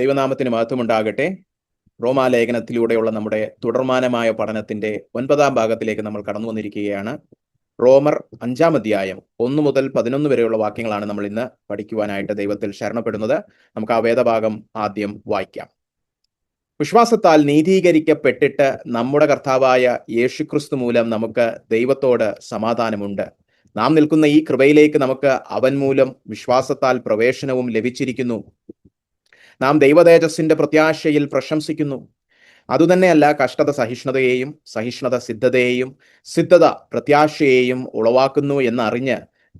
ദൈവനാമത്തിന് മഹത്വമുണ്ടാകട്ടെ. റോമാലേഖനത്തിലൂടെയുള്ള നമ്മുടെ തുടർമാനമായ പഠനത്തിന്റെ 9-ാം ഭാഗത്തിലേക്ക് നമ്മൾ കടന്നു വന്നിരിക്കുകയാണ്. റോമർ 5-ാം അധ്യായം 1 മുതൽ 11 വരെയുള്ള വാക്യങ്ങളാണ് നമ്മൾ ഇന്ന് പഠിക്കുവാനായിട്ട് ദൈവത്തിൽ ശരണപ്പെടുന്നത്. നമുക്ക് ആ വേദഭാഗം ആദ്യം വായിക്കാം. വിശ്വാസത്താൽ നീതീകരിക്കപ്പെട്ടിട്ട് നമ്മുടെ കർത്താവായ യേശുക്രിസ്തു മൂലം നമുക്ക് ദൈവത്തോട് സമാധാനമുണ്ട്. നാം നിൽക്കുന്ന ഈ കൃപയിലേക്ക് നമുക്ക് അവൻ മൂലം വിശ്വാസത്താൽ പ്രവേശനവും ലഭിച്ചിരിക്കുന്നു. നാം ദൈവതേജസ്സിന്റെ പ്രത്യാശയിൽ പ്രശംസിക്കുന്നു. അതുതന്നെയല്ല, കഷ്ടത സഹിഷ്ണുതയെയും സഹിഷ്ണുത സിദ്ധതയെയും സിദ്ധത പ്രത്യാശയെയും ഉളവാക്കുന്നു എന്നറിഞ്ഞ്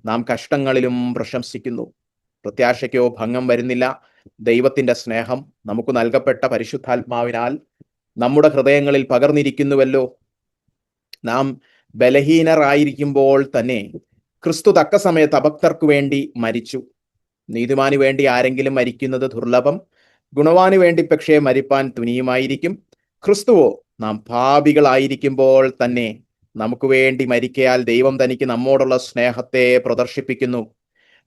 നാം കഷ്ടങ്ങളിലും പ്രശംസിക്കുന്നു. പ്രത്യാശയ്ക്കോ ഭംഗം വരുന്നില്ല. ദൈവത്തിന്റെ സ്നേഹം നമുക്ക് നൽകപ്പെട്ട പരിശുദ്ധാത്മാവിനാൽ നമ്മുടെ ഹൃദയങ്ങളിൽ പകർന്നിരിക്കുന്നുവല്ലോ. നാം ബലഹീനരായിരിക്കുമ്പോൾ തന്നെ ക്രിസ്തു തക്ക സമയത്ത് അഭക്തർക്കു വേണ്ടി മരിച്ചു. നീതിമാനു വേണ്ടി ആരെങ്കിലും മരിക്കുന്നത് ദുർലഭം, ഗുണവാനു വേണ്ടി പക്ഷേ മരിപ്പാൻ തുനിയുമായിരിക്കും. ക്രിസ്തുവോ നാം പാപികളായിരിക്കുമ്പോൾ തന്നെ നമുക്ക് വേണ്ടി മരിക്കയാൽ ദൈവം തനിക്ക് നമ്മോടുള്ള സ്നേഹത്തെ പ്രദർശിപ്പിക്കുന്നു.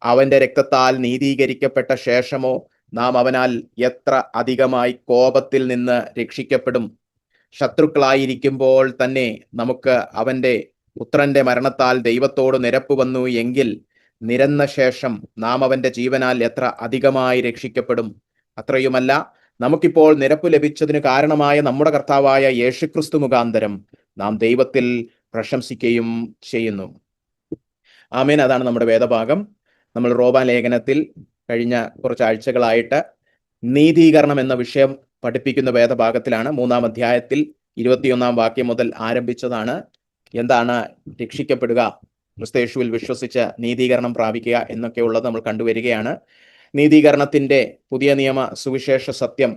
അവന്റെ രക്തത്താൽ നീതീകരിക്കപ്പെട്ട ശേഷമോ നാം അവനാൽ എത്ര അധികമായി കോപത്തിൽ നിന്ന് രക്ഷിക്കപ്പെടും. ശത്രുക്കളായിരിക്കുമ്പോൾ തന്നെ നമുക്ക് അവന്റെ പുത്രന്റെ മരണത്താൽ ദൈവത്തോട് നിരപ്പ് വന്നു എങ്കിൽ നിരന്ന ശേഷം നാം അവന്റെ ജീവനാൽ എത്ര അധികമായി രക്ഷിക്കപ്പെടും. അത്രയുമല്ല, നമുക്കിപ്പോൾ നിരപ്പ് ലഭിച്ചതിന് കാരണമായ നമ്മുടെ കർത്താവായ യേശുക്രിസ്തു മുഖാന്തരം നാം ദൈവത്തിൽ പ്രശംസിക്കുകയും ചെയ്യുന്നു. ആമേൻ. അതാണ് നമ്മുടെ വേദഭാഗം. നമ്മൾ റോമാലേഖനത്തിൽ കഴിഞ്ഞ കുറച്ച് ആഴ്ചകളായിട്ട് നീതീകരണം എന്ന വിഷയം പഠിപ്പിക്കുന്ന വേദഭാഗത്തിലാണ്. 3-ാം അധ്യായത്തിൽ 21-ാം വാക്യം മുതൽ ആരംഭിച്ചതാണ്. എന്താണ് രക്ഷിക്കപ്പെടുക, ക്രിസ്തയേശുവിൽ വിശ്വസിച്ച് നീതീകരണം പ്രാപിക്കുക എന്നൊക്കെയുള്ളത് നമ്മൾ കണ്ടുവരികയാണ്. നീതീകരണത്തിന്റെ പുതിയ നിയമ സുവിശേഷ സത്യം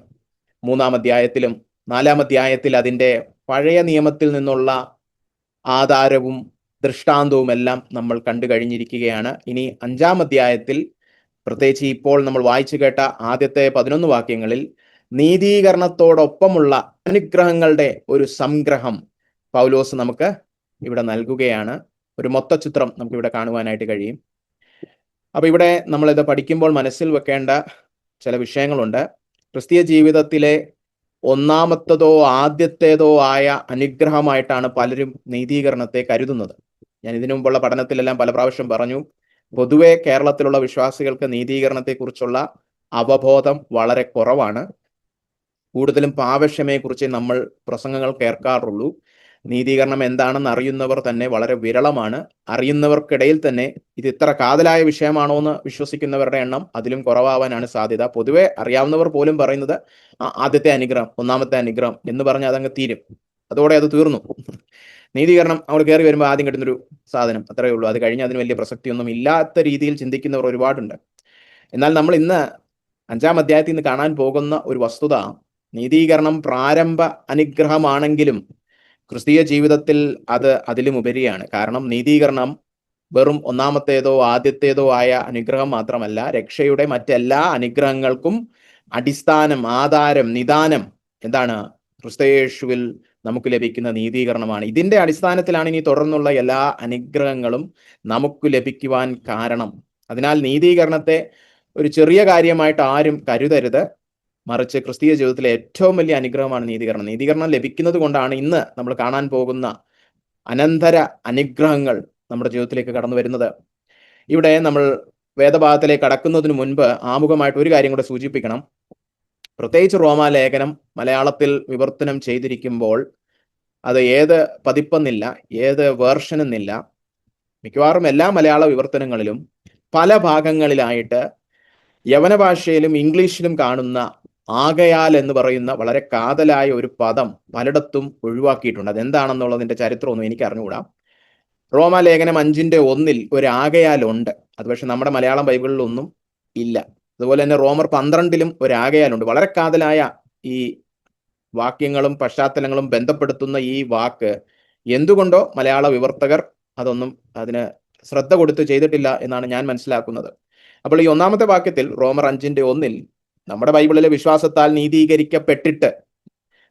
3-ാം അധ്യായത്തിലും 4-ാം അധ്യായത്തിൽ അതിൻ്റെ പഴയ നിയമത്തിൽ നിന്നുള്ള ആധാരവും ദൃഷ്ടാന്തവും എല്ലാം നമ്മൾ കണ്ടു കഴിഞ്ഞിരിക്കുകയാണ്. ഇനി 5-ാം അധ്യായത്തിൽ, പ്രത്യേകിച്ച് ഇപ്പോൾ നമ്മൾ വായിച്ചു കേട്ട ആദ്യത്തെ 11 വാക്യങ്ങളിൽ നീതീകരണത്തോടൊപ്പമുള്ള അനുഗ്രഹങ്ങളുടെ ഒരു സംഗ്രഹം പൗലോസ് നമുക്ക് ഇവിടെ നൽകുകയാണ്. ഒരു മൊത്തചിത്രം നമുക്കിവിടെ കാണുവാനായിട്ട് കഴിയും. അപ്പൊ ഇവിടെ നമ്മളിത് പഠിക്കുമ്പോൾ മനസ്സിൽ വെക്കേണ്ട ചില വിഷയങ്ങളുണ്ട്. ക്രിസ്തീയ ജീവിതത്തിലെ ഒന്നാമത്തേതോ ആദ്യത്തേതോ ആയ അനുഗ്രഹമായിട്ടാണ് പലരും നീതീകരണത്തെ കരുതുന്നത്. ഞാൻ ഇതിനു മുമ്പുള്ള പഠനത്തിലെല്ലാം പല പ്രാവശ്യം പറഞ്ഞു, പൊതുവെ കേരളത്തിലുള്ള വിശ്വാസികൾക്ക് നീതീകരണത്തെക്കുറിച്ചുള്ള അവബോധം വളരെ കുറവാണ്. കൂടുതലും പാപക്ഷമയെക്കുറിച്ച് നമ്മൾ പ്രസംഗങ്ങൾ കേൾക്കാറുള്ളൂ. നീതീകരണം എന്താണെന്ന് അറിയുന്നവർ തന്നെ വളരെ വിരളമാണ്. അറിയുന്നവർക്കിടയിൽ തന്നെ ഇത് ഇത്ര കാതലായ വിഷയമാണോ എന്ന് വിശ്വസിക്കുന്നവരുടെ എണ്ണം അതിലും കുറവാവാനാണ് സാധ്യത. പൊതുവെ അറിയാവുന്നവർ പോലും പറയുന്നത് ആദ്യത്തെ അനുഗ്രഹം, ഒന്നാമത്തെ അനുഗ്രഹം എന്ന് പറഞ്ഞ് അതങ്ങ് തീരും. അതോടെ അത് തീർന്നു. നീതീകരണം അവിടെ കയറി വരുമ്പോൾ ആദ്യം കിട്ടുന്നൊരു സാധനം, അത്രയേ ഉള്ളൂ. അത് കഴിഞ്ഞ് അതിന് വലിയ പ്രസക്തിയൊന്നും ഇല്ലാത്ത രീതിയിൽ ചിന്തിക്കുന്നവർ ഒരുപാടുണ്ട്. എന്നാൽ നമ്മൾ ഇന്ന് 5-ാം അധ്യായത്തിൽ നിന്ന് കാണാൻ പോകുന്ന ഒരു വസ്തുത, നീതീകരണം പ്രാരംഭ അനുഗ്രഹമാണെങ്കിലും ക്രിസ്തീയ ജീവിതത്തിൽ അത് അതിലും ഉപരിയാണ്. കാരണം നീതീകരണം വെറും ഒന്നാമത്തേതോ ആദ്യത്തേതോ ആയ അനുഗ്രഹം മാത്രമല്ല, രക്ഷയുടെ മറ്റെല്ലാ അനുഗ്രഹങ്ങൾക്കും അടിസ്ഥാനം, ആധാരം, നിദാനം എന്താണ്? ക്രിസ്തയേശുവിൽ നമുക്ക് ലഭിക്കുന്ന നീതീകരണമാണ്. ഇതിന്റെ അടിസ്ഥാനത്തിലാണ് ഇനി തുടർന്നുള്ള എല്ലാ അനുഗ്രഹങ്ങളും നമുക്ക് ലഭിക്കുവാൻ കാരണം. അതിനാൽ നീതീകരണത്തെ ഒരു ചെറിയ കാര്യമായിട്ട് ആരും കരുതരുത്. മറിച്ച് ക്രിസ്തീയ ജീവിതത്തിലെ ഏറ്റവും വലിയ അനുഗ്രഹമാണ് നീതീകരണം. നീതീകരണം ലഭിക്കുന്നത് കൊണ്ടാണ് ഇന്ന് നമ്മൾ കാണാൻ പോകുന്ന അനന്തര അനുഗ്രഹങ്ങൾ നമ്മുടെ ജീവിതത്തിലേക്ക് കടന്നു വരുന്നത്. ഇവിടെ നമ്മൾ വേദഭാഗത്തിലേക്ക് കടക്കുന്നതിന് മുൻപ് ആമുഖമായിട്ട് ഒരു കാര്യം കൂടെ സൂചിപ്പിക്കണം. പ്രത്യേകിച്ച് റോമാലേഖനം മലയാളത്തിൽ വിവർത്തനം ചെയ്തിരിക്കുമ്പോൾ അത് ഏത് പതിപ്പെന്നില്ല, ഏത് വേർഷൻ എന്നില്ല, മിക്കവാറും എല്ലാ മലയാള വിവർത്തനങ്ങളിലും പല ഭാഗങ്ങളിലായിട്ട് യവന ഭാഷയിലും ഇംഗ്ലീഷിലും കാണുന്ന ആകയാൽ എന്ന് പറയുന്ന വളരെ കാതലായ ഒരു പദം പലയിടത്തും ഒഴിവാക്കിയിട്ടുണ്ട്. അതെന്താണെന്നുള്ളതിന്റെ ചരിത്രമൊന്നും എനിക്ക് അറിഞ്ഞുകൂടാ. റോമാലേഖനം 5:1 ഒരു ആകയാൽ ഉണ്ട്. അത് പക്ഷെ നമ്മുടെ മലയാളം ബൈബിളിലൊന്നും ഇല്ല. അതുപോലെ തന്നെ റോമർ 12 ഒരു ആകയാലുണ്ട്. വളരെ കാതലായ ഈ വാക്യങ്ങളും പശ്ചാത്തലങ്ങളും ബന്ധപ്പെടുത്തുന്ന ഈ വാക്ക് എന്തുകൊണ്ടോ മലയാള വിവർത്തകർ അതൊന്നും അതിന് ശ്രദ്ധ കൊടുത്ത് ചെയ്തിട്ടില്ല എന്നാണ് ഞാൻ മനസ്സിലാക്കുന്നത്. അപ്പോൾ ഈ 1-ാമത്തെ വാക്യത്തിൽ റോമർ 5:1 നമ്മുടെ ബൈബിളിലെ വിശ്വാസത്താൽ നീതീകരിക്കപ്പെട്ടിട്ട്,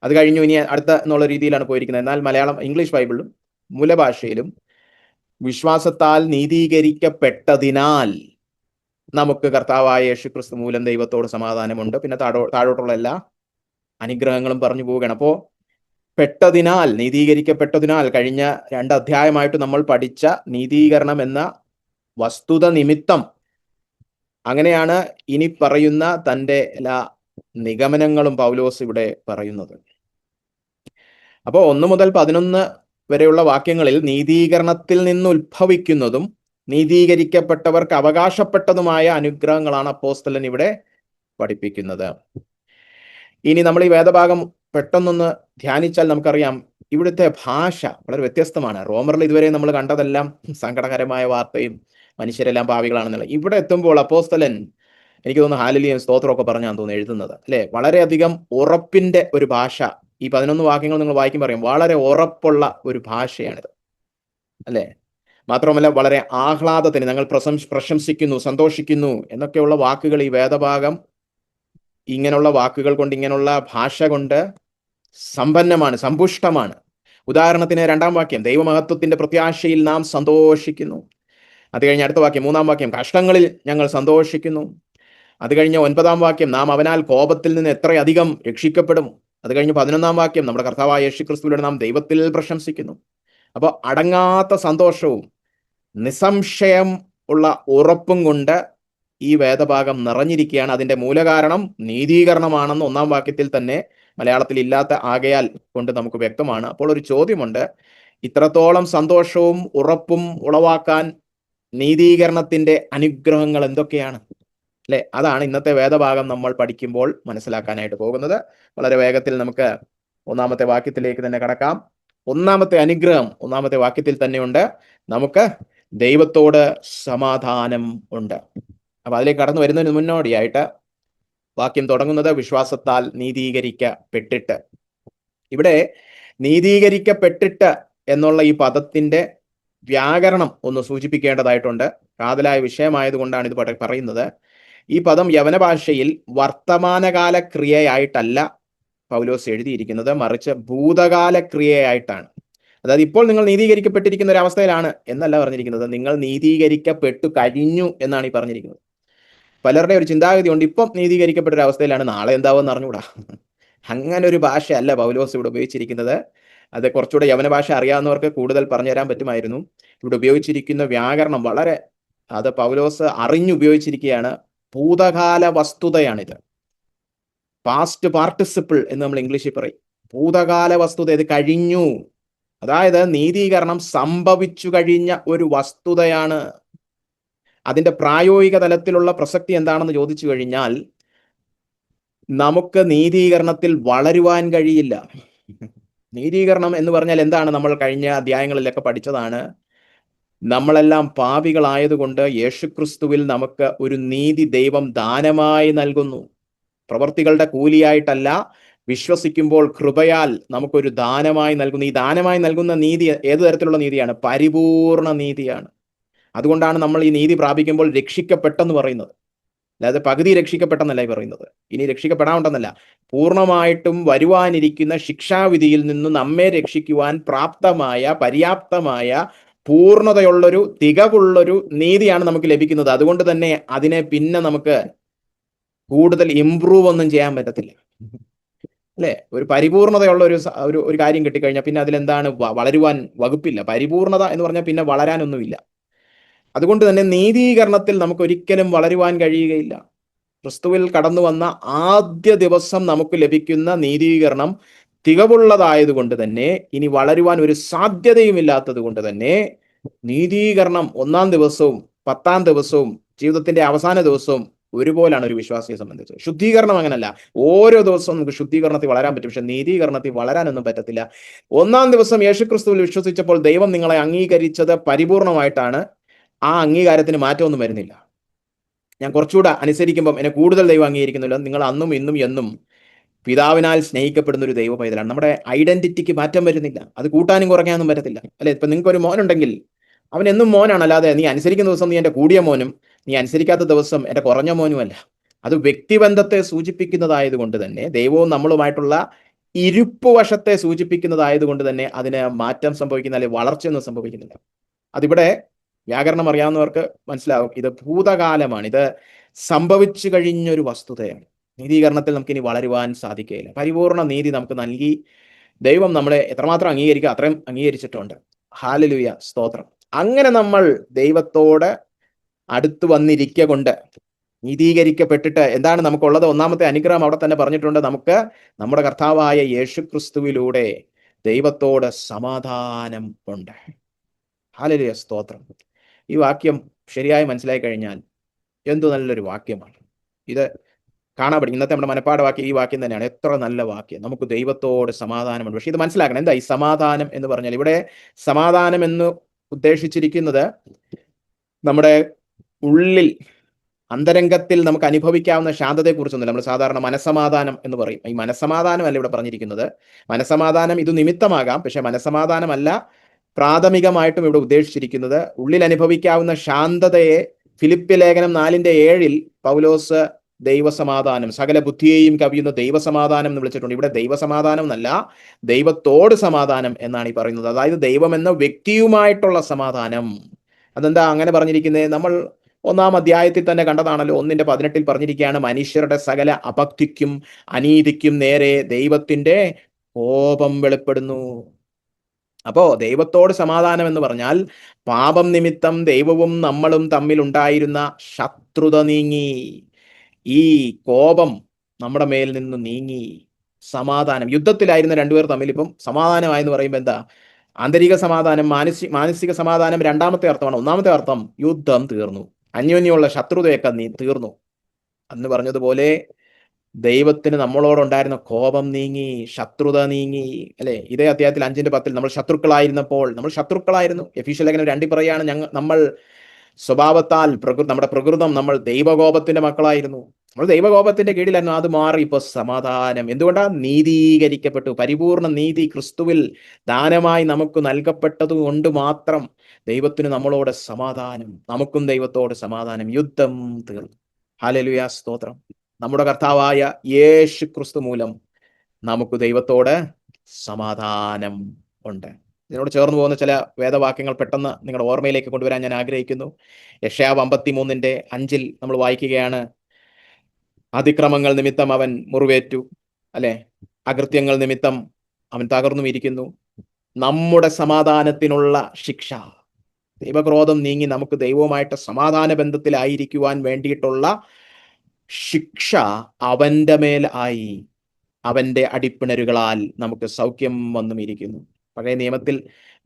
അത് കഴിഞ്ഞു ഇനി അടുത്ത എന്നുള്ള രീതിയിലാണ് പോയിരിക്കുന്നത്. എന്നാൽ മലയാളം ഇംഗ്ലീഷ് ബൈബിളിലും മൂലഭാഷയിലും വിശ്വാസത്താൽ നീതീകരിക്കപ്പെട്ടതിനാൽ നമുക്ക് കർത്താവായ യേശുക്രിസ്തു മൂലം ദൈവത്തോട് സമാധാനമുണ്ട്. പിന്നെ താഴോട്ടുള്ള എല്ലാ അനുഗ്രഹങ്ങളും പറഞ്ഞു പോവുകയാണ്. അപ്പോ നീതീകരിക്കപ്പെട്ടതിനാൽ കഴിഞ്ഞ 2 അധ്യായമായിട്ട് നമ്മൾ പഠിച്ച നീതീകരണം എന്ന വസ്തുത നിമിത്തം അങ്ങനെയാണ് ഇനി പറയുന്ന തൻ്റെ എല്ലാ നിഗമനങ്ങളും പൗലോസ് ഇവിടെ പറയുന്നത്. അപ്പോൾ 1 മുതൽ 11 വരെയുള്ള വാക്യങ്ങളിൽ നീതീകരണത്തിൽ നിന്ന് ഉത്ഭവിക്കുന്നതും നീതീകരിക്കപ്പെട്ടവർക്ക് അവകാശപ്പെട്ടതുമായ അനുഗ്രഹങ്ങളാണ് അപ്പോസ്തലൻ ഇവിടെ പഠിപ്പിക്കുന്നത്. ഇനി നമ്മൾ ഈ വേദഭാഗം പെട്ടെന്നൊന്ന് ധ്യാനിച്ചാൽ നമുക്കറിയാം ഇവിടുത്തെ ഭാഷ വളരെ വ്യത്യസ്തമാണ്. റോമറിൽ ഇതുവരെ നമ്മൾ കണ്ടതെല്ലാം സങ്കടകരമായ വാർത്തയും മനുഷ്യരെല്ലാം പാവികളാണെന്നുള്ള. ഇവിടെ എത്തുമ്പോൾ അപ്പോസ്തലൻ എനിക്ക് തോന്നുന്നു ഹാലലിയും സ്തോത്രമൊക്കെ പറഞ്ഞാന്ന് തോന്നുന്നു എഴുതുന്നത്, അല്ലെ? വളരെയധികം ഉറപ്പിന്റെ ഒരു ഭാഷ. ഈ 11 വാക്യങ്ങൾ നിങ്ങൾ വായിക്കുമ്പോൾ പറയും വളരെ ഉറപ്പുള്ള ഒരു ഭാഷയാണിത്, അല്ലെ? മാത്രമല്ല വളരെ ആഹ്ലാദത്തിന് ഞങ്ങൾ പ്രശംസിക്കുന്നു, സന്തോഷിക്കുന്നു എന്നൊക്കെയുള്ള വാക്കുകൾ ഈ വേദഭാഗം ഇങ്ങനെയുള്ള വാക്കുകൾ കൊണ്ട്, ഇങ്ങനെയുള്ള ഭാഷ കൊണ്ട് സമ്പന്നമാണ്, സമ്പുഷ്ടമാണ്. ഉദാഹരണത്തിന് 2-ാം വാക്യം ദൈവമഹത്വത്തിന്റെ പ്രത്യാശയിൽ നാം സന്തോഷിക്കുന്നു. അത് കഴിഞ്ഞ് അടുത്ത വാക്യം 3-ാം വാക്യം കഷ്ടങ്ങളിൽ ഞങ്ങൾ സന്തോഷിക്കുന്നു. അത് കഴിഞ്ഞ് 9-ാം വാക്യം നാം അവനാൽ കോപത്തിൽ നിന്ന് എത്രയധികം രക്ഷിക്കപ്പെടും. അത് കഴിഞ്ഞ് 11-ാം വാക്യം നമ്മുടെ കർത്താവായ യേശുക്രിസ്തുവിലൂടെ നാം ദൈവത്തിൽ പ്രശംസിക്കുന്നു. അപ്പോൾ അടങ്ങാത്ത സന്തോഷവും നിസ്സംശയം ഉള്ള ഉറപ്പും കൊണ്ട് ഈ വേദഭാഗം നിറഞ്ഞിരിക്കുകയാണ്. അതിന്റെ മൂലകാരണം നീതീകരണമാണെന്ന് 1-ാം വാക്യത്തിൽ തന്നെ മലയാളത്തിൽ ഇല്ലാത്ത ആകയാൽ കൊണ്ട് നമുക്ക് വ്യക്തമാണ്. അപ്പോൾ ഒരു ചോദ്യമുണ്ട്, ഇത്രത്തോളം സന്തോഷവും ഉറപ്പും ഉളവാക്കാൻ നീതീകരണത്തിന്റെ അനുഗ്രഹങ്ങൾ എന്തൊക്കെയാണ്, അല്ലെ? അതാണ് ഇന്നത്തെ വേദഭാഗം നമ്മൾ പഠിക്കുമ്പോൾ മനസ്സിലാക്കാനായിട്ട് പോകുന്നത്. വളരെ വേഗത്തിൽ നമുക്ക് 1-ാമത്തെ വാക്യത്തിലേക്ക് തന്നെ കടക്കാം. 1-ാമത്തെ അനുഗ്രഹം 1-ാമത്തെ വാക്യത്തിൽ തന്നെയുണ്ട്. നമുക്ക് ദൈവത്തോട് സമാധാനം ഉണ്ട്. അപ്പൊ അതിലേക്ക് കടന്നു വരുന്നതിന് മുന്നോടിയായിട്ട് വാക്യം തുടങ്ങുന്നത് വിശ്വാസത്താൽ നീതീകരിക്കപ്പെട്ടിട്ട്. ഇവിടെ നീതീകരിക്കപ്പെട്ടിട്ട് എന്നുള്ള ഈ പദത്തിന്റെ വ്യാകരണം ഒന്ന് സൂചിപ്പിക്കേണ്ടതായിട്ടുണ്ട്. കാതലായ വിഷയമായതുകൊണ്ടാണ് ഇത് പറയുന്നത്. ഈ പദം യവന ഭാഷയിൽ വർത്തമാനകാല ക്രിയയായിട്ടല്ല പൗലോസ് എഴുതിയിരിക്കുന്നത്, മറിച്ച് ഭൂതകാല ക്രിയയായിട്ടാണ്. അതായത് ഇപ്പോൾ നിങ്ങൾ നീതീകരിക്കപ്പെട്ടിരിക്കുന്ന ഒരു അവസ്ഥയിലാണ് എന്നല്ല പറഞ്ഞിരിക്കുന്നത്, നിങ്ങൾ നീതീകരിക്കപ്പെട്ടു കഴിഞ്ഞു എന്നാണ് ഈ പറഞ്ഞിരിക്കുന്നത്. പലരുടെ ഒരു ചിന്താഗതി ഉണ്ട്, ഇപ്പം നീതീകരിക്കപ്പെട്ട ഒരു അവസ്ഥയിലാണ്, നാളെ എന്താവെന്ന് അറിഞ്ഞുകൂടാ. അങ്ങനെ ഒരു ഭാഷയല്ല പൗലോസ് ഇവിടെ ഉപയോഗിച്ചിരിക്കുന്നത്. അത് കുറച്ചുകൂടെ യവന ഭാഷ അറിയാവുന്നവർക്ക് കൂടുതൽ പറഞ്ഞു തരാൻ പറ്റുമായിരുന്നു. ഇവിടെ ഉപയോഗിച്ചിരിക്കുന്ന വ്യാകരണം അത് പൗലോസ് അറിഞ്ഞുപയോഗിച്ചിരിക്കുകയാണ്. ഭൂതകാല വസ്തുതയാണിത്. പാസ്റ്റ് പാർട്ടിസിപ്പിൾ എന്ന് നമ്മൾ ഇംഗ്ലീഷിൽ പറയും. ഭൂതകാല വസ്തുത, ഇത് കഴിഞ്ഞു. അതായത് നീതീകരണം സംഭവിച്ചു കഴിഞ്ഞ ഒരു വസ്തുതയാണ്. അതിന്റെ പ്രായോഗിക തലത്തിലുള്ള പ്രസക്തി എന്താണെന്ന് ചോദിച്ചു കഴിഞ്ഞാൽ, നമുക്ക് നീതീകരണത്തിൽ വളരുവാൻ കഴിയില്ല. നീതീകരണം എന്ന് പറഞ്ഞാൽ എന്താണ്? നമ്മൾ കഴിഞ്ഞ അധ്യായങ്ങളിലൊക്കെ പഠിച്ചതാണ്. നമ്മളെല്ലാം പാപികളായതുകൊണ്ട് യേശുക്രിസ്തുവിൽ നമുക്ക് ഒരു നീതി ദൈവം ദാനമായി നൽകുന്നു. പ്രവർത്തികളുടെ കൂലിയായിട്ടല്ല, വിശ്വസിക്കുമ്പോൾ കൃപയാൽ നമുക്കൊരു ദാനമായി നൽകുന്നു. ഈ ദാനമായി നൽകുന്ന നീതി ഏത് തരത്തിലുള്ള നീതിയാണ്? പരിപൂർണ നീതിയാണ്. അതുകൊണ്ടാണ് നമ്മൾ ഈ നീതി പ്രാപിക്കുമ്പോൾ രക്ഷിക്കപ്പെട്ടെന്ന് പറയുന്നത്. അല്ലാതെ പകുതി രക്ഷിക്കപ്പെട്ടെന്നല്ല ഈ പറയുന്നത്, ഇനി രക്ഷിക്കപ്പെടാണ്ടെന്നല്ല. പൂർണ്ണമായിട്ടും വരുവാനിരിക്കുന്ന ശിക്ഷാവിധിയിൽ നിന്ന് നമ്മെ രക്ഷിക്കുവാൻ പ്രാപ്തമായ, പര്യാപ്തമായ, പൂർണ്ണതയുള്ളൊരു, തികവുള്ളൊരു നീതിയാണ് നമുക്ക് ലഭിക്കുന്നത്. അതുകൊണ്ട് തന്നെ അതിനെ പിന്നെ നമുക്ക് കൂടുതൽ ഇംപ്രൂവ് ഒന്നും ചെയ്യാൻ പറ്റത്തില്ല, അല്ലെ? ഒരു പരിപൂർണതയുള്ള ഒരു കാര്യം കിട്ടിക്കഴിഞ്ഞാൽ പിന്നെ അതിലെന്താണ് വളരുവാൻ വകുപ്പില്ല. പരിപൂർണത എന്ന് പറഞ്ഞാൽ പിന്നെ വളരാനൊന്നുമില്ല. അതുകൊണ്ട് തന്നെ നീതീകരണത്തിൽ നമുക്ക് ഒരിക്കലും വളരുവാൻ കഴിയുകയില്ല. ക്രിസ്തുവിൽ കടന്നു വന്ന ആദ്യ ദിവസം നമുക്ക് ലഭിക്കുന്ന നീതീകരണം തികവുള്ളതായതുകൊണ്ട് തന്നെ, ഇനി വളരുവാൻ ഒരു സാധ്യതയും ഇല്ലാത്തത് കൊണ്ട് തന്നെ നീതീകരണം 1-ാം ദിവസവും 10-ാം ദിവസവും ജീവിതത്തിന്റെ അവസാന ദിവസവും ഒരുപോലാണ് ഒരു വിശ്വാസിയെ സംബന്ധിച്ച്. ശുദ്ധീകരണം അങ്ങനല്ല. ഓരോ ദിവസവും നമുക്ക് ശുദ്ധീകരണത്തിൽ വളരാൻ പറ്റും, പക്ഷെ നീതീകരണത്തിൽ വളരാനൊന്നും പറ്റത്തില്ല. 1-ാം ദിവസം യേശുക്രിസ്തുവിൽ വിശ്വസിച്ചപ്പോൾ ദൈവം നിങ്ങളെ അംഗീകരിച്ചത് പരിപൂർണമായിട്ടാണ്. ആ അംഗീകാരത്തിന് മാറ്റമൊന്നും വരുന്നില്ല. ഞാൻ കുറച്ചുകൂടെ അനുസരിക്കുമ്പം എന്നെ കൂടുതൽ ദൈവം അംഗീകരിക്കുന്നില്ല. നിങ്ങൾ അന്നും ഇന്നും എന്നും പിതാവിനാൽ സ്നേഹിക്കപ്പെടുന്ന ഒരു ദൈവ പൈതലാണ്. നമ്മുടെ ഐഡന്റിറ്റിക്ക് മാറ്റം വരുന്നില്ല. അത് കൂട്ടാനും കുറയ്ക്കാനൊന്നും പറ്റത്തില്ല, അല്ലെ? ഇപ്പൊ നിങ്ങൾക്ക് ഒരു മോനുണ്ടെങ്കിൽ അവൻ എന്നും മോനാണ്. അല്ലാതെ നീ അനുസരിക്കുന്ന ദിവസം നീ എൻ്റെ കൂടിയ മോനും, നീ അനുസരിക്കാത്ത ദിവസം എൻ്റെ കുറഞ്ഞ മോനുമല്ല. അത് വ്യക്തിബന്ധത്തെ സൂചിപ്പിക്കുന്നതായതുകൊണ്ട് തന്നെ, ദൈവവും നമ്മളുമായിട്ടുള്ള ഇരുപ്പ് വശത്തെ സൂചിപ്പിക്കുന്നതായതുകൊണ്ട് തന്നെ അതിന് മാറ്റം സംഭവിക്കുന്ന, അല്ലെങ്കിൽ വളർച്ചയൊന്നും സംഭവിക്കുന്നില്ല. അതിവിടെ വ്യാകരണം അറിയാവുന്നവർക്ക് മനസ്സിലാവും, ഇത് ഭൂതകാലമാണ്, ഇത് സംഭവിച്ചു കഴിഞ്ഞൊരു വസ്തുതയാണ്. നീതീകരണത്തിൽ നമുക്കിനി വളരുവാൻ സാധിക്കുകയില്ല. പരിപൂർണ നീതി നമുക്ക് നൽകി ദൈവം നമ്മളെ എത്രമാത്രം അംഗീകരിക്കുക അത്രയും അംഗീകരിച്ചിട്ടുണ്ട്. ഹല്ലേലൂയ, സ്തോത്രം. അങ്ങനെ നമ്മൾ ദൈവത്തോട് അടുത്ത് വന്നിരിക്കുക കൊണ്ട് നീതീകരിക്കപ്പെട്ടിട്ട് എന്താണ് നമുക്കുള്ളത്? ഒന്നാമത്തെ അനുഗ്രഹം അവിടെ തന്നെ പറഞ്ഞിട്ടുണ്ട്, നമുക്ക് നമ്മുടെ കർത്താവായ യേശു ക്രിസ്തുവിലൂടെ ദൈവത്തോട് സമാധാനം ഉണ്ട്. ഹല്ലേലൂയ, സ്തോത്രം. ഈ വാക്യം ശരിയായി മനസ്സിലായി കഴിഞ്ഞാൽ എന്തു നല്ലൊരു വാക്യമാണ് ഇത്. കാണാൻ പഠിക്കും. ഇന്നത്തെ നമ്മുടെ മനപ്പാഠവാക്യം ഈ വാക്യം തന്നെയാണ്. എത്ര നല്ല വാക്യം. നമുക്ക് ദൈവത്തോട് സമാധാനമുണ്ട്. പക്ഷെ ഇത് മനസ്സിലാക്കണം, എന്താ ഈ സമാധാനം എന്ന് പറഞ്ഞാൽ? ഇവിടെ സമാധാനം എന്ന് ഉദ്ദേശിച്ചിരിക്കുന്നത് നമ്മുടെ ഉള്ളിൽ അന്തരംഗത്തിൽ നമുക്ക് അനുഭവിക്കാവുന്ന ശാന്തതയെക്കുറിച്ചൊന്നുമില്ല. നമ്മൾ സാധാരണ മനസ്സമാധാനം എന്ന് പറയും. ഈ മനസ്സമാധാനമല്ല ഇവിടെ പറഞ്ഞിരിക്കുന്നത്. മനസ്സമാധാനം ഇത് നിമിത്തമാകാം, പക്ഷെ മനസ്സമാധാനമല്ല പ്രാഥമികമായിട്ടും ഇവിടെ ഉദ്ദേശിച്ചിരിക്കുന്നത്. ഉള്ളിൽ അനുഭവിക്കാവുന്ന ശാന്തതയെ ഫിലിപ്പ്യ ലേഖനം 4:7 പൗലോസ് ദൈവസമാധാനം, സകല ബുദ്ധിയെയും കവിയുന്ന ദൈവസമാധാനം എന്ന് വിളിച്ചിട്ടുണ്ട്. ഇവിടെ ദൈവസമാധാനം എന്നല്ല, ദൈവത്തോട് സമാധാനം എന്നാണ് ഈ പറയുന്നത്. അതായത് ദൈവം എന്ന വ്യക്തിയുമായിട്ടുള്ള സമാധാനം. അതെന്താ അങ്ങനെ പറഞ്ഞിരിക്കുന്നത്? നമ്മൾ 1-ാം അധ്യായത്തിൽ തന്നെ കണ്ടതാണല്ലോ. 1:18 പറഞ്ഞിരിക്കുകയാണ്, മനുഷ്യരുടെ സകല അഭക്തിക്കും അനീതിക്കും നേരെ ദൈവത്തിന്റെ കോപം വെളിപ്പെടുന്നു. അപ്പോ ദൈവത്തോട് സമാധാനം എന്ന് പറഞ്ഞാൽ പാപം നിമിത്തം ദൈവവും നമ്മളും തമ്മിൽ ഉണ്ടായിരുന്ന ശത്രുത നീങ്ങി, ഈ കോപം നമ്മുടെ മേൽ നിന്ന് നീങ്ങി, സമാധാനം. യുദ്ധത്തിലായിരുന്ന രണ്ടുപേർ തമ്മിൽ ഇപ്പം സമാധാനമായെന്ന് പറയുമ്പോൾ എന്താ? ആന്തരിക സമാധാനം, മാനസിക സമാധാനം രണ്ടാമത്തെ അർത്ഥമാണ്. ഒന്നാമത്തെ അർത്ഥം യുദ്ധം തീർന്നു, അന്യോന്യമുള്ള ശത്രുതയൊക്കെ തീർന്നു എന്ന് പറഞ്ഞതുപോലെ ദൈവത്തിന് നമ്മളോടുണ്ടായിരുന്ന കോപം നീങ്ങി, ശത്രുത നീങ്ങി, അല്ലെ? ഇതേ അധ്യായത്തിൽ 5:10 നമ്മൾ ശത്രുക്കളായിരുന്നു. എഫീസ്യ ലേഖനം 2 പറയാണ്, നമ്മൾ സ്വഭാവത്താൽ നമ്മുടെ പ്രകൃതം നമ്മൾ ദൈവകോപത്തിന്റെ മക്കളായിരുന്നു. നമ്മൾ ദൈവകോപത്തിന്റെ കീഴിലായിരുന്നു. അത് മാറി ഇപ്പൊ സമാധാനം. എന്തുകൊണ്ടാ? നീതീകരിക്കപ്പെട്ടു. പരിപൂർണ നീതി ക്രിസ്തുവിൽ ദാനമായി നമുക്ക് നൽകപ്പെട്ടത് കൊണ്ട് മാത്രം ദൈവത്തിന് നമ്മളോട് സമാധാനം, നമുക്കും ദൈവത്തോട് സമാധാനം. യുദ്ധം തീർന്നു. ഹല്ലേലൂയ, സ്തോത്രം. നമ്മുടെ കർത്താവായ യേശു ക്രിസ്തു മൂലം നമുക്ക് ദൈവത്തോട് സമാധാനം ഉണ്ട്. ഇതിനോട് ചേർന്ന് പോകുന്ന ചില വേദവാക്യങ്ങൾ പെട്ടെന്ന് നിങ്ങളുടെ ഓർമ്മയിലേക്ക് കൊണ്ടുവരാൻ ഞാൻ ആഗ്രഹിക്കുന്നു. യെശയ്യാവ് 53:5 നമ്മൾ വായിക്കുകയാണ്, അതിക്രമങ്ങൾ നിമിത്തം അവൻ മുറിവേറ്റു, അല്ലെ? അകൃത്യങ്ങൾ നിമിത്തം അവൻ തകർന്നും ഇരിക്കുന്നു. നമ്മുടെ സമാധാനത്തിനുള്ള ശിക്ഷ, ദൈവക്രോധം നീങ്ങി നമുക്ക് ദൈവവുമായിട്ട് സമാധാന ബന്ധത്തിലായിരിക്കുവാൻ വേണ്ടിയിട്ടുള്ള ശിക്ഷ അവന്റെ മേൽ ആയി. അവന്റെ അടിപ്പിണരുകളാൽ നമുക്ക് സൗഖ്യം വന്നും ഇരിക്കുന്നു. പഴയ നിയമത്തിൽ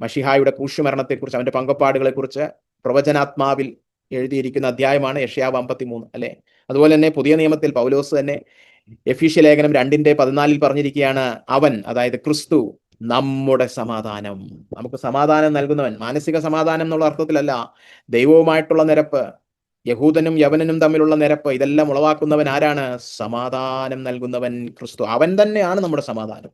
മശിഹായുടെ ക്രൂശുമരണത്തെക്കുറിച്ച്, അവന്റെ പങ്കപ്പാടുകളെക്കുറിച്ച് പ്രവചനാത്മാവിൽ എഴുതിയിരിക്കുന്ന അധ്യായമാണ് യെശയ്യാവ് 53, അല്ലെ? അതുപോലെ തന്നെ പുതിയ നിയമത്തിൽ പൗലോസ് തന്നെ എഫീസ്യ ലേഖനം 2:14 പറഞ്ഞിരിക്കുകയാണ്, അവൻ, അതായത് ക്രിസ്തു, നമ്മുടെ സമാധാനം, നമുക്ക് സമാധാനം നൽകുന്നവൻ. മാനസിക സമാധാനം എന്നുള്ള അർത്ഥത്തിലല്ല, ദൈവവുമായിട്ടുള്ള നിരപ്പ്, യഹൂദനും യവനനും തമ്മിലുള്ള നിരപ്പ്, ഇതെല്ലാം ഉളവാക്കുന്നവൻ ആരാണ്? സമാധാനം നൽകുന്നവൻ ക്രിസ്തു. അവൻ തന്നെയാണ് നമ്മുടെ സമാധാനം.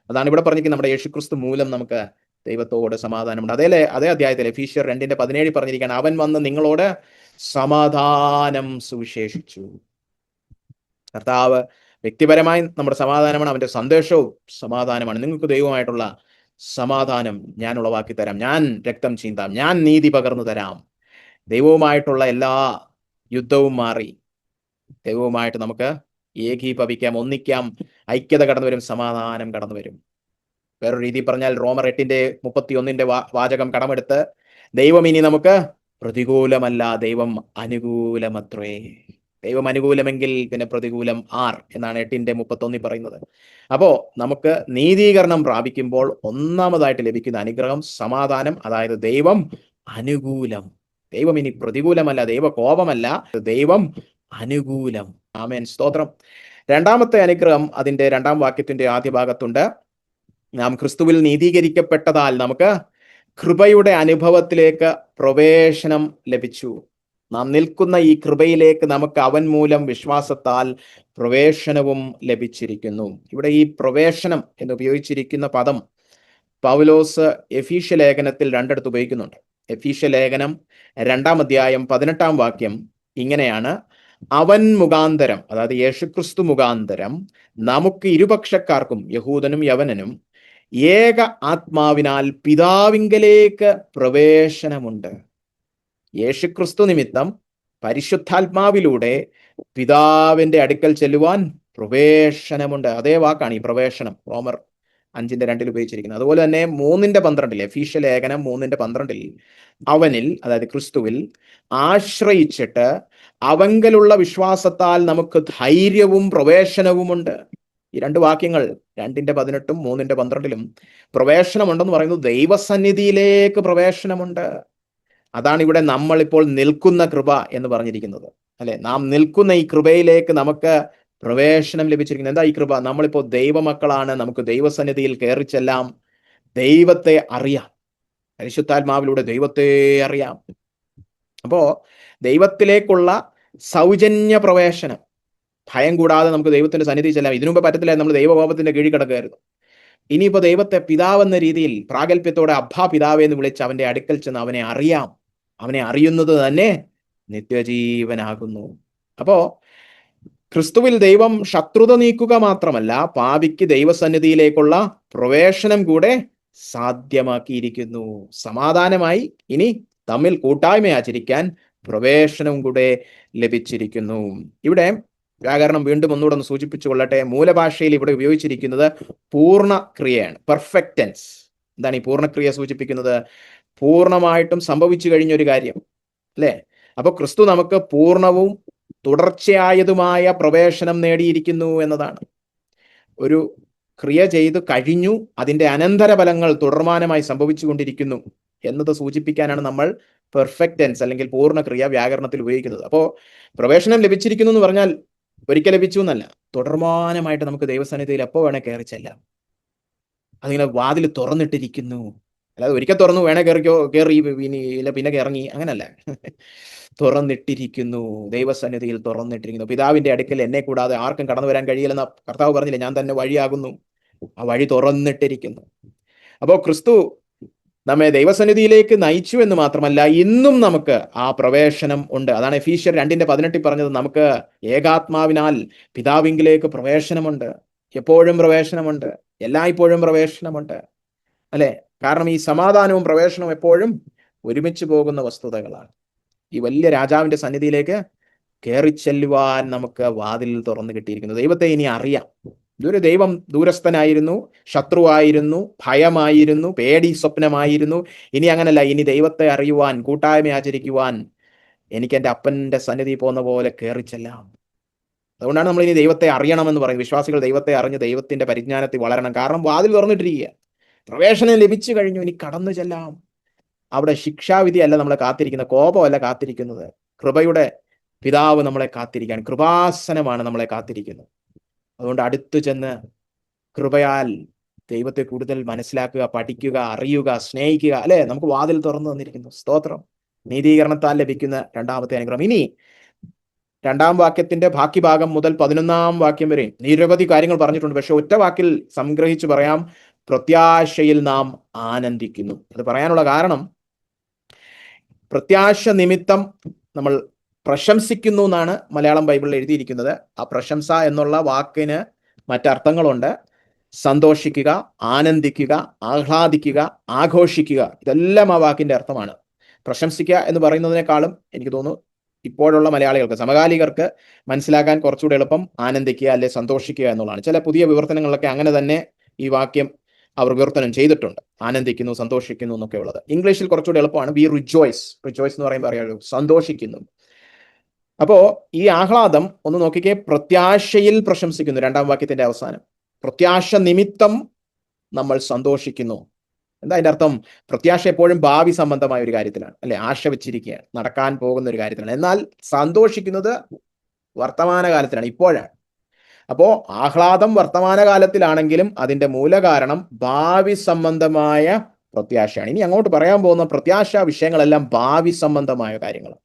അതാണ് ഇവിടെ പറഞ്ഞിരിക്കുന്നത്, നമ്മുടെ യേശു ക്രിസ്തു മൂലം നമുക്ക് ദൈവത്തോട് സമാധാനമുണ്ട്. അതേ അധ്യായത്തിൽ എഫീസ്യർ 2:17 പറഞ്ഞിരിക്കുകയാണ്, അവൻ വന്ന് നിങ്ങളോട് സമാധാനം സുവിശേഷിച്ചു. കർത്താവ് വ്യക്തിപരമായി നമ്മുടെ സമാധാനമാണ്, അവന്റെ സന്ദേശവും സമാധാനമാണ്. നിങ്ങൾക്ക് ദൈവമായിട്ടുള്ള സമാധാനം ഞാൻ ഉളവാക്കി തരാം, ഞാൻ രക്തം ചീന്താം, ഞാൻ നീതി പകർന്നു തരാം. ദൈവവുമായിട്ടുള്ള എല്ലാ യുദ്ധവും മാറി ദൈവവുമായിട്ട് നമുക്ക് ഏകീഭവിക്കാം, ഒന്നിക്കാം, ഐക്യത കടന്നു വരും, സമാധാനം കടന്നു വരും. വേറൊരു രീതി പറഞ്ഞാൽ റോമർ 8:31 വാചകം കടമെടുത്ത്, ദൈവം ഇനി നമുക്ക് പ്രതികൂലമല്ല, ദൈവം അനുകൂലമത്രേ. ദൈവം അനുകൂലമെങ്കിൽ പിന്നെ പ്രതികൂലം ആർ എന്നാണ് 8:31 പറയുന്നത്. അപ്പോ നമുക്ക് നീതീകരണം പ്രാപിക്കുമ്പോൾ ഒന്നാമതായിട്ട് ലഭിക്കുന്ന അനുഗ്രഹം സമാധാനം, അതായത് ദൈവം അനുകൂലം. ദൈവം ഇനി പ്രതികൂലമല്ല, ദൈവ കോപമല്ല, ദൈവം അനുകൂലം. ആമേൻ, സ്തോത്രം. രണ്ടാമത്തെ അനുഗ്രഹം അതിന്റെ 2-ാം വാക്യത്തിന്റെ ആദ്യ ഭാഗത്തുണ്ട്, നാം ക്രിസ്തുവിൽ നീതീകരിക്കപ്പെട്ടതാൽ നമുക്ക് കൃപയുടെ അനുഭവത്തിലേക്ക് പ്രവേശനം ലഭിച്ചു. നാം നിൽക്കുന്ന ഈ കൃപയിലേക്ക് നമുക്ക് അവൻ മൂലം വിശ്വാസത്താൽ പ്രവേശനവും ലഭിച്ചിരിക്കുന്നു. ഇവിടെ ഈ പ്രവേശനം എന്ന് ഉപയോഗിച്ചിരിക്കുന്ന പദം പൗലോസ് എഫീസ്യ ലേഖനത്തിൽ 2 ഉപയോഗിക്കുന്നുണ്ട്. എഫീസ്യ ലേഖനം 2-ാം അധ്യായം 18-ാം വാക്യം ഇങ്ങനെയാണ്, അവൻ മുഖാന്തരം, അതായത് യേശുക്രിസ്തു മുഖാന്തരം നമുക്ക് ഇരുപക്ഷക്കാർക്കും, യഹൂദനും യവനനും, ഏക ആത്മാവിനാൽ പിതാവിങ്കലേക്ക് പ്രവേശനമുണ്ട്. യേശുക്രിസ്തു നിമിത്തം പരിശുദ്ധാത്മാവിലൂടെ പിതാവിന്റെ അടുക്കൽ ചെല്ലുവാൻ പ്രവേശനമുണ്ട്. അതേ വാക്കാണ് ഈ പ്രവേശനം റോമർ 5:2 ഉപയോഗിച്ചിരിക്കുന്നത്. അതുപോലെ തന്നെ 3:12 എഫീഷ്യ ലേഖനം 3:12 അവനിൽ, അതായത് ക്രിസ്തുവിൽ ആശ്രയിച്ചിട്ട് അവങ്കലുള്ള വിശ്വാസത്താൽ നമുക്ക് ധൈര്യവും പ്രവേശനവുമുണ്ട്. ഈ രണ്ട് വാക്യങ്ങൾ 2:18 3:12 പ്രവേശനമുണ്ടെന്ന് പറയുന്നത് ദൈവസന്നിധിയിലേക്ക് പ്രവേശനമുണ്ട്. അതാണ് ഇവിടെ നമ്മൾ ഇപ്പോൾ നിൽക്കുന്ന കൃപ എന്ന് പറഞ്ഞിരിക്കുന്നത്, അല്ലെ? നാം നിൽക്കുന്ന ഈ കൃപയിലേക്ക് നമുക്ക് പ്രവേശനം ലഭിച്ചിരിക്കുന്നത്. എന്താ ഈ കൃപ? നമ്മളിപ്പോൾ ദൈവമക്കളാണ്. നമുക്ക് ദൈവസന്നിധിയിൽ കയറി ചെല്ലാം, ദൈവത്തെ അറിയാം, പരിശുദ്ധാത്മാവിലൂടെ ദൈവത്തെ അറിയാം. അപ്പോ ദൈവത്തിലേക്കുള്ള സൗജന്യ പ്രവേശനം, ഭയം കൂടാതെ നമുക്ക് ദൈവത്തിന്റെ സന്നിധി ചെല്ലാം. ഇതിനു മുമ്പ് പറ്റത്തില്ല, നമ്മൾ ദൈവകോപത്തിന്റെ കീഴിൽ കിടക്കുകയായിരുന്നു. ഇനിയിപ്പോ ദൈവത്തെ പിതാവെന്ന രീതിയിൽ പ്രാഗൽഭ്യത്തോടെ അബ്ബാ പിതാവേ എന്ന് വിളിച്ച് അവന്റെ അടുക്കൽ ചെന്ന് അവനെ അറിയാം. അവനെ അറിയുന്നത് തന്നെ നിത്യജീവനാകുന്നു. അപ്പോ ക്രിസ്തുവിൽ ദൈവം ശത്രുത നീക്കുക മാത്രമല്ല, പാപിക്ക് ദൈവസന്നിധിയിലേക്കുള്ള പ്രവേശനം കൂടെ സാധ്യമാക്കിയിരിക്കുന്നു. സമാധാനമായി ഇനി തമ്മിൽ കൂട്ടായ്മ ആചരിക്കാൻ പ്രവേശനം കൂടെ ലഭിച്ചിരിക്കുന്നു. ഇവിടെ വ്യാകരണം വീണ്ടും ഒന്നുകൂടെ ഒന്ന് സൂചിപ്പിച്ചു കൊള്ളട്ടെ. മൂലഭാഷയിൽ ഇവിടെ ഉപയോഗിച്ചിരിക്കുന്നത് പൂർണ്ണ ക്രിയയാണ്, പെർഫെക്റ്റ് ടെൻസ്. എന്താണ് ഈ പൂർണ്ണക്രിയ സൂചിപ്പിക്കുന്നത്? പൂർണ്ണമായിട്ടും സംഭവിച്ചു കഴിഞ്ഞൊരു കാര്യം, അല്ലേ? അപ്പൊ ക്രിസ്തു നമുക്ക് പൂർണ്ണവും തുടർച്ചയായതുമായ പ്രവേശനം നേടിയിരിക്കുന്നു എന്നതാണ്. ഒരു ക്രിയ ചെയ്തു കഴിഞ്ഞു, അതിന്റെ അനന്തരഫലങ്ങൾ തുടർമാനമായി സംഭവിച്ചു കൊണ്ടിരിക്കുന്നു എന്നത് സൂചിപ്പിക്കാനാണ് നമ്മൾ പെർഫെക്റ്റ് ടെൻസ് അല്ലെങ്കിൽ പൂർണ്ണക്രിയ വ്യാകരണത്തിൽ ഉപയോഗിക്കുന്നത്. അപ്പോൾ പ്രവേശനം ലഭിച്ചിരിക്കുന്നു എന്ന് പറഞ്ഞാൽ ഒരിക്കൽ ലഭിച്ചു എന്നല്ല, തുടർമാനമായിട്ട് നമുക്ക് ദൈവസന്നിധിയിൽ എപ്പോ വേണേ കയറി ചെല്ലാം. അതിങ്ങനെ വാതിൽ തുറന്നിട്ടിരിക്കുന്നു. അല്ലാതെ ഒരിക്കൽ തുറന്നു വേണേ കയറി പിന്നെ ഇറങ്ങി, അങ്ങനല്ല. തുറന്നിട്ടിരിക്കുന്നു, ദൈവസന്നിധിയിൽ തുറന്നിട്ടിരിക്കുന്നു. പിതാവിന്റെ അടുക്കൽ എന്നെ കൂടാതെ ആർക്കും കടന്നു വരാൻ കഴിയില്ലെന്ന കർത്താവ് പറഞ്ഞില്ലേ, ഞാൻ തന്നെ വഴിയാകുന്നു. ആ വഴി തുറന്നിട്ടിരിക്കുന്നു. അപ്പോൾ ക്രിസ്തു നമ്മെ ദൈവസന്നിധിയിലേക്ക് നയിച്ചു എന്ന് മാത്രമല്ല, ഇന്നും നമുക്ക് ആ പ്രവേശനം ഉണ്ട്. അതാണ് എഫീഷ്യർ 2:18 പറഞ്ഞത്, നമുക്ക് ഏകാത്മാവിനാൽ പിതാവിങ്കിലേക്ക് പ്രവേശനമുണ്ട്. എപ്പോഴും പ്രവേശനമുണ്ട്, എല്ലായ്പ്പോഴും പ്രവേശനമുണ്ട്, അല്ലെ? കാരണം ഈ സമാധാനവും പ്രവേശനവും എപ്പോഴും ഒരുമിച്ച് പോകുന്ന വസ്തുതകളാണ്. ഈ വലിയ രാജാവിന്റെ സന്നിധിയിലേക്ക് കയറി ചെല്ലുവാൻ നമുക്ക് വാതിൽ തുറന്നു കിട്ടിയിരിക്കുന്നു. ദൈവത്തെ ഇനി അറിയാം. ഇതൊരു ദൈവം ദൂരസ്ഥനായിരുന്നു, ശത്രുവായിരുന്നു, ഭയമായിരുന്നു, പേടി സ്വപ്നമായിരുന്നു. ഇനി അങ്ങനല്ല. ഇനി ദൈവത്തെ അറിയുവാൻ, കൂട്ടായ്മ ആചരിക്കുവാൻ എനിക്ക് എൻ്റെ അപ്പൻ്റെ സന്നിധി പോകുന്ന പോലെ കയറി ചെല്ലാം. അതുകൊണ്ടാണ് നമ്മൾ ഇനി ദൈവത്തെ അറിയണമെന്ന് പറയുന്നത്. വിശ്വാസികൾ ദൈവത്തെ അറിഞ്ഞ് ദൈവത്തിന്റെ പരിജ്ഞാനത്തിൽ വളരണം. കാരണം വാതിൽ തുറന്നിട്ടിരിക്കുക, പ്രവേശനം ലഭിച്ചു കഴിഞ്ഞു, ഇനി കടന്നു ചെല്ലാം. അവിടെ ശിക്ഷാവിധി അല്ല നമ്മളെ കാത്തിരിക്കുന്നത്, കോപമല്ല കാത്തിരിക്കുന്നത്, കൃപയുടെ പിതാവ് നമ്മളെ കാത്തിരിക്കുകയാണ്, കൃപാസനമാണ് നമ്മളെ കാത്തിരിക്കുന്നത്. അതുകൊണ്ട് അടുത്തു ചെന്ന് കൃപയാൽ ദൈവത്തെ കൂടുതൽ മനസ്സിലാക്കുക, പഠിക്കുക, അറിയുക, സ്നേഹിക്കുക, അല്ലെ? നമുക്ക് വാതിൽ തുറന്നു തന്നിരിക്കുന്നു. സ്തോത്രം. നീതീകരണത്താൽ ലഭിക്കുന്ന രണ്ടാമത്തെ അനുഗ്രഹം. ഇനി 2-ാം വാക്യത്തിന്റെ ബാക്കി ഭാഗം മുതൽ 11-ാം വാക്യം വരെ നിരവധി കാര്യങ്ങൾ പറഞ്ഞിട്ടുണ്ട്. പക്ഷെ ഒറ്റ വാക്കിൽ സംഗ്രഹിച്ചു പറയാം, പ്രത്യാശയിൽ നാം ആനന്ദിക്കുന്നു. അത് പറയാനുള്ള കാരണം, പ്രത്യാശ നിമിത്തം നമ്മൾ പ്രശംസിക്കുന്നു എന്നാണ് മലയാളം ബൈബിളിൽ എഴുതിയിരിക്കുന്നത്. ആ പ്രശംസ എന്നുള്ള വാക്കിന് മറ്റർത്ഥങ്ങളുണ്ട്. സന്തോഷിക്കുക, ആനന്ദിക്കുക, ആഹ്ലാദിക്കുക, ആഘോഷിക്കുക, ഇതെല്ലാം ആ വാക്കിന്റെ അർത്ഥമാണ്. പ്രശംസിക്കുക എന്ന് പറയുന്നതിനേക്കാളും എനിക്ക് തോന്നുന്നു ഇപ്പോഴുള്ള മലയാളികൾക്ക്, സമകാലികർക്ക് മനസ്സിലാക്കാൻ കുറച്ചുകൂടി എളുപ്പം ആനന്ദിക്കുക അല്ലെ സന്തോഷിക്കുക എന്നുള്ളതാണ്. ചില പുതിയ വിവർത്തനങ്ങളിലൊക്കെ അങ്ങനെ തന്നെ ഈ വാക്യം അവർ വിവർത്തനം ചെയ്തിട്ടുണ്ട്, ആനന്ദിക്കുന്നു, സന്തോഷിക്കുന്നു എന്നൊക്കെ ഉള്ളത്. ഇംഗ്ലീഷിൽ കുറച്ചുകൂടി എളുപ്പമാണ് വി റിജോയ്സ്. റിജോയ്സ് എന്ന് പറയുമ്പോൾ അറിയാമല്ലോ, സന്തോഷിക്കുന്നു. അപ്പോ ഈ ആഹ്ലാദം ഒന്ന് നോക്കിക്കേ, പ്രത്യാശയിൽ പ്രശംസിക്കുന്നു. 2-ാം വാക്യത്തിന്റെ അവസാനം, പ്രത്യാശ നിമിത്തം നമ്മൾ സന്തോഷിക്കുന്നു. എന്താ അതിന്റെ അർത്ഥം? പ്രത്യാശ എപ്പോഴും ഭാവി സംബന്ധമായ ഒരു കാര്യത്തിലാണ്, അല്ലെ? ആശ വെച്ചിരിക്കുകയാണ്, നടക്കാൻ പോകുന്ന ഒരു കാര്യത്തിലാണ്. എന്നാൽ സന്തോഷിക്കുന്നത് വർത്തമാനകാലത്തിലാണ്, ഇപ്പോഴാണ്. അപ്പോ ആഹ്ലാദം വർത്തമാനകാലത്തിലാണെങ്കിലും അതിന്റെ മൂലകാരണം ഭാവി സംബന്ധമായ പ്രത്യാശയാണ്. ഇനി അങ്ങോട്ട് പറയാൻ പോകുന്ന പ്രത്യാശ വിഷയങ്ങളെല്ലാം ഭാവി സംബന്ധമായ കാര്യങ്ങളാണ്.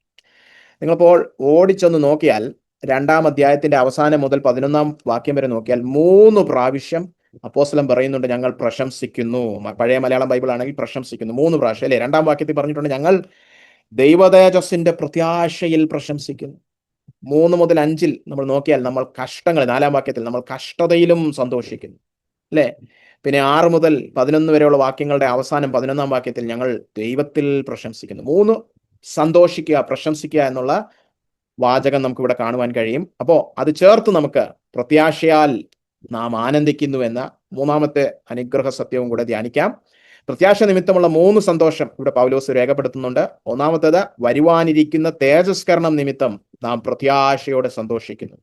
നിങ്ങളിപ്പോൾ ഓടിച്ചൊന്ന് നോക്കിയാൽ 2-ാം അധ്യായത്തിന്റെ അവസാനം മുതൽ 11-ാം വാക്യം വരെ നോക്കിയാൽ 3 പ്രാവശ്യം അപ്പോസ്തലൻ പറയുന്നുണ്ട്, ഞങ്ങൾ പ്രശംസിക്കുന്നു. പഴയ മലയാളം ബൈബിൾ ആണെങ്കിൽ പ്രശംസിക്കുന്നു 3 പ്രാവശ്യം, അല്ലെ? 2-ാം വാക്യത്തിൽ പറഞ്ഞിട്ടുണ്ട്, ഞങ്ങൾ ദൈവതേജസ്സിന്റെ പ്രത്യാശയിൽ പ്രശംസിക്കുന്നു. 3 മുതൽ 5-ൽ നമ്മൾ നോക്കിയാൽ നമ്മൾ കഷ്ടങ്ങൾ, 4-ാം വാക്യത്തിൽ നമ്മൾ കഷ്ടതയിലും സന്തോഷിക്കുന്നു, അല്ലെ? പിന്നെ 6 മുതൽ 11 വരെയുള്ള വാക്യങ്ങളുടെ അവസാനം 11-ാം വാക്യത്തിൽ ഞങ്ങൾ ദൈവത്തിൽ പ്രശംസിക്കുന്നു. 3 സന്തോഷിക്കുക, പ്രശംസിക്കുക എന്നുള്ള വാചകം നമുക്ക് ഇവിടെ കാണുവാൻ കഴിയും. അപ്പോൾ അത് ചേർത്ത് നമുക്ക് പ്രത്യാശയാൽ നാം ആനന്ദിക്കുന്നു എന്ന മൂന്നാമത്തെ അനുഗ്രഹ സത്യവും കൂടെ ധ്യാനിക്കാം. പ്രത്യാശ നിമിത്തമുള്ള 3 സന്തോഷം ഇവിടെ പൗലോസ് രേഖപ്പെടുത്തുന്നുണ്ട്. ഒന്നാമത്തേത്, വരുവാനിരിക്കുന്ന തേജസ്കരണം നിമിത്തം നാം പ്രത്യാശയോടെ സന്തോഷിക്കുന്നു.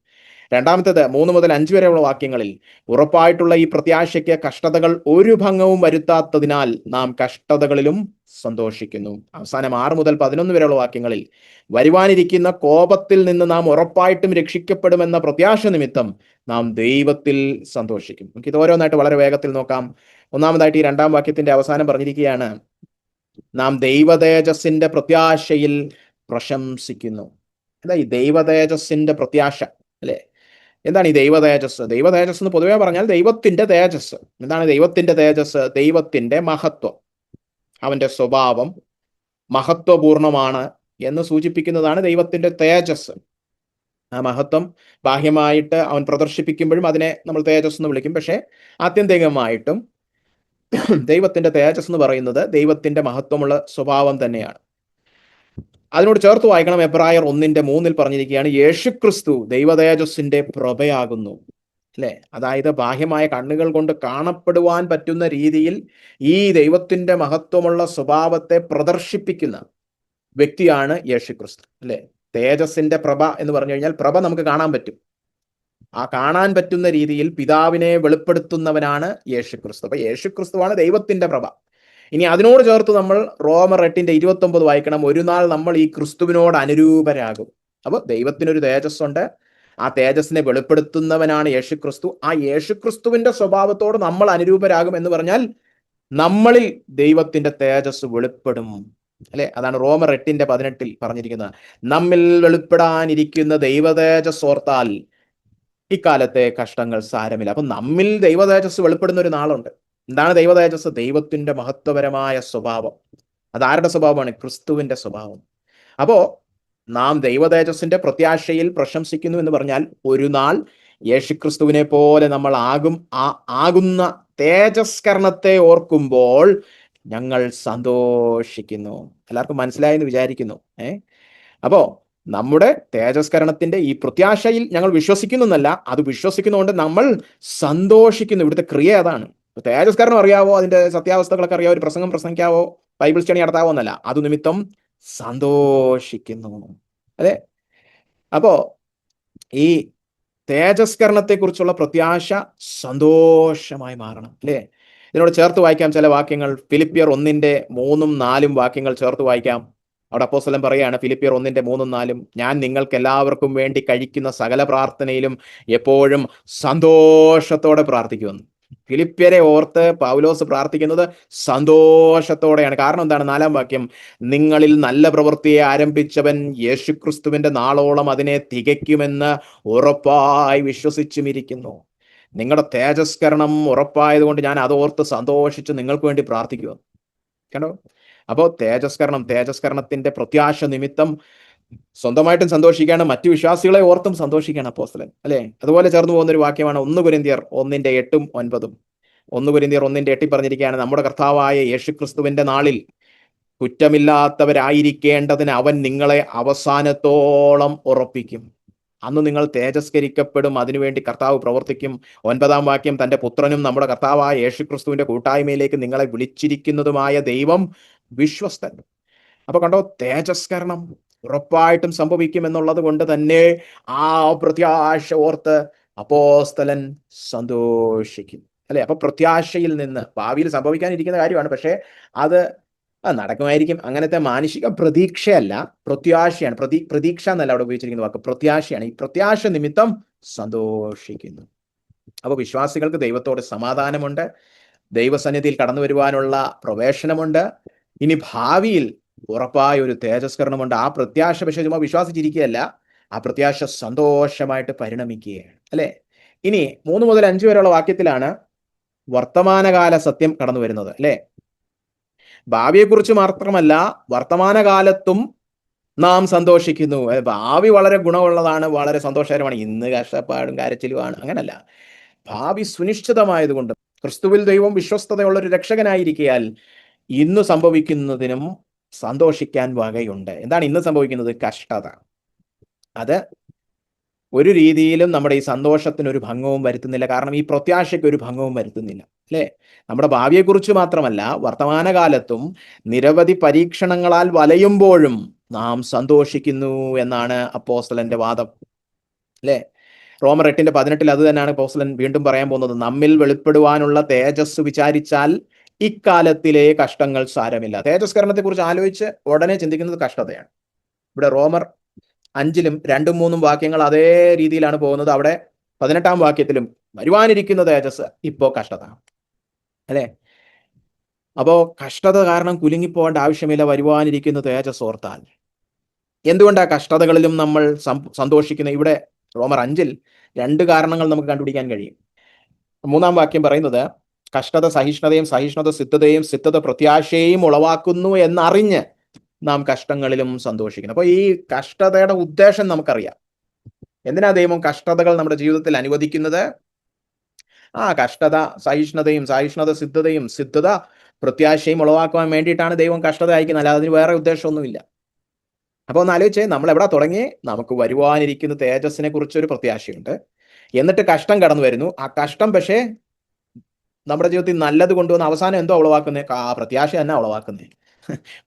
രണ്ടാമത്തേത്, 3 മുതൽ 5 വരെയുള്ള വാക്യങ്ങളിൽ ഉറപ്പായിട്ടുള്ള ഈ പ്രത്യാശയ്ക്ക് കഷ്ടതകൾ ഒരു ഭംഗവും വരുത്താത്തതിനാൽ നാം കഷ്ടതകളിലും സന്തോഷിക്കുന്നു. അവസാനം 6 മുതൽ 11 വരെയുള്ള വാക്യങ്ങളിൽ വരുവാനിരിക്കുന്ന കോപത്തിൽ നിന്ന് നാം ഉറപ്പായിട്ടും രക്ഷിക്കപ്പെടുമെന്ന പ്രത്യാശ നിമിത്തം നാം ദൈവത്തിൽ സന്തോഷിക്കും. നമുക്ക് ഇത് ഓരോന്നായിട്ട് വളരെ വേഗത്തിൽ നോക്കാം. ഒന്നാമതായിട്ട് ഈ 2-ാം വാക്യത്തിന്റെ അവസാനം പറഞ്ഞിരിക്കുകയാണ്, നാം ദൈവതേജസ്സിന്റെ പ്രത്യാശയിൽ പ്രശംസിക്കുന്നു. എന്താ ഈ ദൈവതേജസ്സിന്റെ പ്രത്യാശ, അല്ലെ? എന്താണ് ഈ ദൈവതേജസ്? ദൈവതേജസ് എന്ന് പൊതുവെ പറഞ്ഞാൽ ദൈവത്തിന്റെ തേജസ്. എന്താണ് ദൈവത്തിന്റെ തേജസ്? ദൈവത്തിന്റെ മഹത്വം, അവന്റെ സ്വഭാവം മഹത്വപൂർണമാണ് എന്ന് സൂചിപ്പിക്കുന്നതാണ് ദൈവത്തിന്റെ തേജസ്. ആ മഹത്വം ബാഹ്യമായിട്ട് അവൻ പ്രദർശിപ്പിക്കുമ്പോഴും അതിനെ നമ്മൾ തേജസ് എന്ന് വിളിക്കും. പക്ഷെ ആത്യന്തികമായിട്ടും ദൈവത്തിന്റെ തേജസ് എന്ന് പറയുന്നത് ദൈവത്തിന്റെ മഹത്വമുള്ള സ്വഭാവം തന്നെയാണ്. അതിനോട് ചേർത്ത് വായിക്കണം, എബ്രായർ 1:3 പറഞ്ഞിരിക്കുകയാണ്, യേശുക്രിസ്തു ദൈവതേജസ്സിന്റെ പ്രഭയാകുന്നു, അല്ലെ? അതായത് ബാഹ്യമായ കണ്ണുകൾ കൊണ്ട് കാണപ്പെടുവാൻ പറ്റുന്ന രീതിയിൽ ഈ ദൈവത്തിന്റെ മഹത്വമുള്ള സ്വഭാവത്തെ പ്രദർശിപ്പിക്കുന്ന വ്യക്തിയാണ് യേശുക്രിസ്തു, അല്ലെ? തേജസ്സിന്റെ പ്രഭ എന്ന് പറഞ്ഞു കഴിഞ്ഞാൽ പ്രഭ നമുക്ക് കാണാൻ പറ്റും. ആ കാണാൻ പറ്റുന്ന രീതിയിൽ പിതാവിനെ വെളിപ്പെടുത്തുന്നവനാണ് യേശുക്രിസ്തു. അപ്പൊ യേശുക്രിസ്തുവാണ് ദൈവത്തിന്റെ പ്രഭ. ഇനി അതിനോട് ചേർത്ത് നമ്മൾ റോമർ 8:29 വായിക്കണം, ഒരു നാൾ നമ്മൾ ഈ ക്രിസ്തുവിനോട് അനുരൂപരാകും. അപ്പൊ ദൈവത്തിനൊരു തേജസ്സുണ്ട്, ആ തേജസ്സിനെ വെളിപ്പെടുത്തുന്നവനാണ് യേശുക്രിസ്തു. ആ യേശുക്രിസ്തുവിന്റെ സ്വഭാവത്തോട് നമ്മൾ അനുരൂപരാകും എന്ന് പറഞ്ഞാൽ നമ്മളിൽ ദൈവത്തിന്റെ തേജസ് വെളിപ്പെടും, അല്ലെ? അതാണ് റോമർ 8:18 പറഞ്ഞിരിക്കുന്നത്, നമ്മിൽ വെളിപ്പെടാനിരിക്കുന്ന ദൈവതേജസ് ഓർത്താൽ ഇക്കാലത്തെ കഷ്ടങ്ങൾ സാരമില്ല. അപ്പൊ നമ്മിൽ ദൈവതേജസ് വെളിപ്പെടുന്ന ഒരു നാളുണ്ട്. എന്താണ് ദൈവതേജസ്? ദൈവത്തിന്റെ മഹത്വപരമായ സ്വഭാവം. അതാരുടെ സ്വഭാവമാണ്? ക്രിസ്തുവിന്റെ സ്വഭാവം. അപ്പോ നാം ദൈവതേജസ്സിന്റെ പ്രത്യാശയിൽ പ്രശംസിക്കുന്നു എന്ന് പറഞ്ഞാൽ ഒരു നാൾ യേശുക്രിസ്തുവിനെ പോലെ നമ്മൾ ആകുന്ന തേജസ്കരണത്തെ ഓർക്കുമ്പോൾ ഞങ്ങൾ സന്തോഷിക്കുന്നു. എല്ലാവർക്കും മനസ്സിലായെന്ന് വിചാരിക്കുന്നു. അപ്പോ നമ്മുടെ തേജസ്കരണത്തിന്റെ ഈ പ്രത്യാശയിൽ ഞങ്ങൾ വിശ്വസിക്കുന്നു എന്നല്ല, അത് വിശ്വസിക്കുന്നതുകൊണ്ട് നമ്മൾ സന്തോഷിക്കുന്നു. ഇവിടുത്തെ ക്രിയ അതാണ്. തേജസ്കരണം അറിയാവോ, അതിന്റെ സത്യാവസ്ഥകളൊക്കെ അറിയാവോ, ഒരു പ്രസംഗം പ്രസംഗിക്കാവോ, ബൈബിൾ സ്റ്റഡി നടത്താവോ എന്നല്ല, അത് നിമിത്തം സന്തോഷിക്കുന്നു, അല്ലെ? അപ്പോ ഈ തേജസ്കരണത്തെ കുറിച്ചുള്ള പ്രത്യാശ സന്തോഷമായി മാറണം, അല്ലെ? ഇതിനോട് ചേർത്ത് വായിക്കാം ചില വാക്യങ്ങൾ. ഫിലിപ്പിയർ 1:3-4 വാക്യങ്ങൾ ചേർത്ത് വായിക്കാം. അവിടെ അപ്പോസ്തലൻ പറയാണ്, ഫിലിപ്പിയർ 1:3-4, ഞാൻ നിങ്ങൾക്ക് എല്ലാവർക്കും വേണ്ടി കഴിക്കുന്ന സകല പ്രാർത്ഥനയിലും എപ്പോഴും സന്തോഷത്തോടെ പ്രാർത്ഥിക്കുമെന്ന്. ഫിലിപ്പിയരെ ഓർത്ത് പൗലോസ് പ്രാർത്ഥിക്കുന്നത് സന്തോഷത്തോടെയാണ്. കാരണം എന്താണ്? 4-ാം വാക്യം, നിങ്ങളിൽ നല്ല പ്രവൃത്തിയെ ആരംഭിച്ചവൻ യേശുക്രിസ്തുവിന്റെ നാളോളം അതിനെ തികയ്ക്കുമെന്ന് ഉറപ്പായി വിശ്വസിച്ചുമിരിക്കുന്നു. നിങ്ങളുടെ തേജസ്കരണം ഉറപ്പായതുകൊണ്ട് ഞാൻ അതോർത്ത് സന്തോഷിച്ച് നിങ്ങൾക്ക് വേണ്ടി പ്രാർത്ഥിക്കുക. കണ്ടോ? അപ്പോൾ തേജസ്കരണത്തിന്റെ പ്രത്യാശ നിമിത്തം സ്വന്തമായിട്ടും സന്തോഷിക്കുകയാണ്, മറ്റു വിശ്വാസികളെ ഓർത്തും സന്തോഷിക്കുകയാണ് അപ്പോസ്തലൻ, അല്ലെ? അതുപോലെ ചേർന്ന് പോകുന്ന ഒരു വാക്യമാണ് 1 കൊരിന്ത്യർ 1:8-9. 1 കൊരിന്ത്യർ 1:8 പറഞ്ഞിരിക്കുകയാണ്, നമ്മുടെ കർത്താവായ യേശുക്രിസ്തുവിന്റെ നാളിൽ കുറ്റമില്ലാത്തവരായിരിക്കേണ്ടതിന് അവൻ നിങ്ങളെ അവസാനത്തോളം ഉറപ്പിക്കും. അന്ന് നിങ്ങൾ തേജസ്കരിക്കപ്പെടും, അതിനുവേണ്ടി കർത്താവ് പ്രവർത്തിക്കും. 9-ാം വാക്യം, തന്റെ പുത്രനും നമ്മുടെ കർത്താവായ യേശുക്രിസ്തുവിന്റെ കൂട്ടായ്മയിലേക്ക് നിങ്ങളെ വിളിച്ചിരിക്കുന്നതുമായ ദൈവം വിശ്വസ്തൻ. അപ്പൊ കണ്ടോ, തേജസ്കരണം ഉറപ്പായിട്ടും സംഭവിക്കും എന്നുള്ളത് കൊണ്ട് തന്നെ ആ പ്രത്യാശ ഓർത്ത് അപ്പോസ്തലൻ സന്തോഷിക്കും, അല്ലെ? അപ്പൊ പ്രത്യാശയിൽ നിന്ന്, ഭാവിയിൽ സംഭവിക്കാനിരിക്കുന്ന കാര്യമാണ്, പക്ഷെ അത് നടക്കുമായിരിക്കും. അങ്ങനത്തെ മാനുഷിക പ്രതീക്ഷയല്ല, പ്രത്യാശയാണ്. പ്രതീക്ഷ എന്നല്ല അവിടെ ഉപയോഗിച്ചിരിക്കുന്ന വാക്ക്, പ്രത്യാശയാണ്. ഈ പ്രത്യാശ നിമിത്തം സന്തോഷിക്കുന്നു. അപ്പൊ വിശ്വാസികൾക്ക് ദൈവത്തോട് സമാധാനമുണ്ട്, ദൈവസന്നിധിയിൽ കടന്നു വരുവാനുള്ള പ്രവേശനമുണ്ട്. ഇനി ഭാവിയിൽ ഉറപ്പായ ഒരു തേജസ്കരണമുണ്ട്. ആ പ്രത്യാശ പക്ഷേ ചുമ്മാ വിശ്വാസിച്ചിരിക്കുകയല്ല, ആ പ്രത്യാശ സന്തോഷമായിട്ട് പരിണമിക്കുകയാണ്, അല്ലെ? ഇനി 3 മുതൽ 5 വരെയുള്ള വാക്യത്തിലാണ് വർത്തമാനകാല സത്യം കടന്നു വരുന്നത്, അല്ലെ? ഭാവിയെക്കുറിച്ച് മാത്രമല്ല, വർത്തമാനകാലത്തും നാം സന്തോഷിക്കുന്നു. ഭാവി വളരെ ഗുണമുള്ളതാണ്, വളരെ സന്തോഷകരമാണ്. ഇന്ന് കഷ്ടപ്പാടും കരച്ചിലുമാണ്, അങ്ങനല്ല. ഭാവി സുനിശ്ചിതമായതുകൊണ്ട് ക്രിസ്തുവിൽ ദൈവം വിശ്വസ്തതയുള്ള ഒരു രക്ഷകനായിരിക്കയാൽ ഇന്ന് സംഭവിക്കുന്നതിനും സന്തോഷിക്കാൻ വകയുണ്ട്. എന്താണ് ഇന്ന് സംഭവിക്കുന്നത്? കഷ്ടത. അത് ഒരു രീതിയിലും നമ്മുടെ ഈ സന്തോഷത്തിന് ഒരു ഭംഗവും വരുത്തുന്നില്ല. കാരണം ഈ പ്രത്യാശയ്ക്ക് ഒരു ഭംഗവും വരുത്തുന്നില്ല. അല്ലേ? നമ്മുടെ ഭാവിയെക്കുറിച്ച് മാത്രമല്ല, വർത്തമാനകാലത്തും നിരവധി പരീക്ഷണങ്ങളാൽ വലയുമ്പോഴും നാം സന്തോഷിക്കുന്നു എന്നാണ് അപ്പോസ്തലന്റെ വാദം. അല്ലേ? റോമർ 8:18 അത് തന്നെയാണ് അപ്പോസ്തലൻ വീണ്ടും പറയാൻ പോകുന്നത്. നമ്മിൽ വെളിപ്പെടുവാനുള്ള തേജസ് വിചാരിച്ചാൽ ഇക്കാലത്തിലെ കഷ്ടങ്ങൾ സാരമില്ല. തേജസ്കരണത്തെ കുറിച്ച് ആലോചിച്ച് ഉടനെ ചിന്തിക്കുന്നത് കഷ്ടതയാണ്. ഇവിടെ റോമർ 5-ലും 2-3 വാക്യങ്ങൾ അതേ രീതിയിലാണ് പോകുന്നത്. അവിടെ 18-ാം വാക്യത്തിലും വരുവാനിരിക്കുന്ന തേജസ് ഇപ്പോ കഷ്ടത. അല്ലെ? അപ്പോ കഷ്ടത കാരണം കുലുങ്ങിപ്പോകേണ്ട ആവശ്യമില്ല. വരുവാനിരിക്കുന്ന തേജസ് ഓർത്താൽ. എന്തുകൊണ്ടാ കഷ്ടതകളിലും നമ്മൾ സന്തോഷിക്കുന്നത്? ഇവിടെ റോമർ 5-ൽ 2 കാരണങ്ങൾ നമുക്ക് കണ്ടുപിടിക്കാൻ കഴിയും. 3-ാം വാക്യം പറയുന്നത് കഷ്ടത സഹിഷ്ണുതയും, സഹിഷ്ണുത സിദ്ധതയും, സിദ്ധത പ്രത്യാശയും ഉളവാക്കുന്നു എന്നറിഞ്ഞ് നാം കഷ്ടങ്ങളിലും സന്തോഷിക്കുന്നു. അപ്പൊ ഈ കഷ്ടതയുടെ ഉദ്ദേശം നമുക്കറിയാം. എന്തിനാ ദൈവം കഷ്ടതകൾ നമ്മുടെ ജീവിതത്തിൽ അനുവദിക്കുന്നത്? കഷ്ടത സഹിഷ്ണുതയും, സഹിഷ്ണുത സിദ്ധതയും, സിദ്ധത പ്രത്യാശയും ഉളവാക്കുവാൻ വേണ്ടിയിട്ടാണ് ദൈവം കഷ്ടത അയക്കുന്നത്. അല്ലാതെ അതിന് വേറെ ഉദ്ദേശമൊന്നുമില്ല. അപ്പൊ ഒന്ന് ആലോചിച്ചേ, നമ്മൾ എവിടെ തുടങ്ങി? നമുക്ക് വരുവാനിരിക്കുന്ന തേജസ്സിനെ കുറിച്ചൊരു പ്രത്യാശയുണ്ട്. എന്നിട്ട് കഷ്ടം കടന്നു വരുന്നു. ആ കഷ്ടം പക്ഷേ നമ്മുടെ ജീവിതത്തിൽ നല്ലത് കൊണ്ടുവന്ന് അവസാനം എന്തോ ഉളവാക്കുന്നത്? പ്രത്യാശ തന്നെ ഉളവാക്കുന്നത്.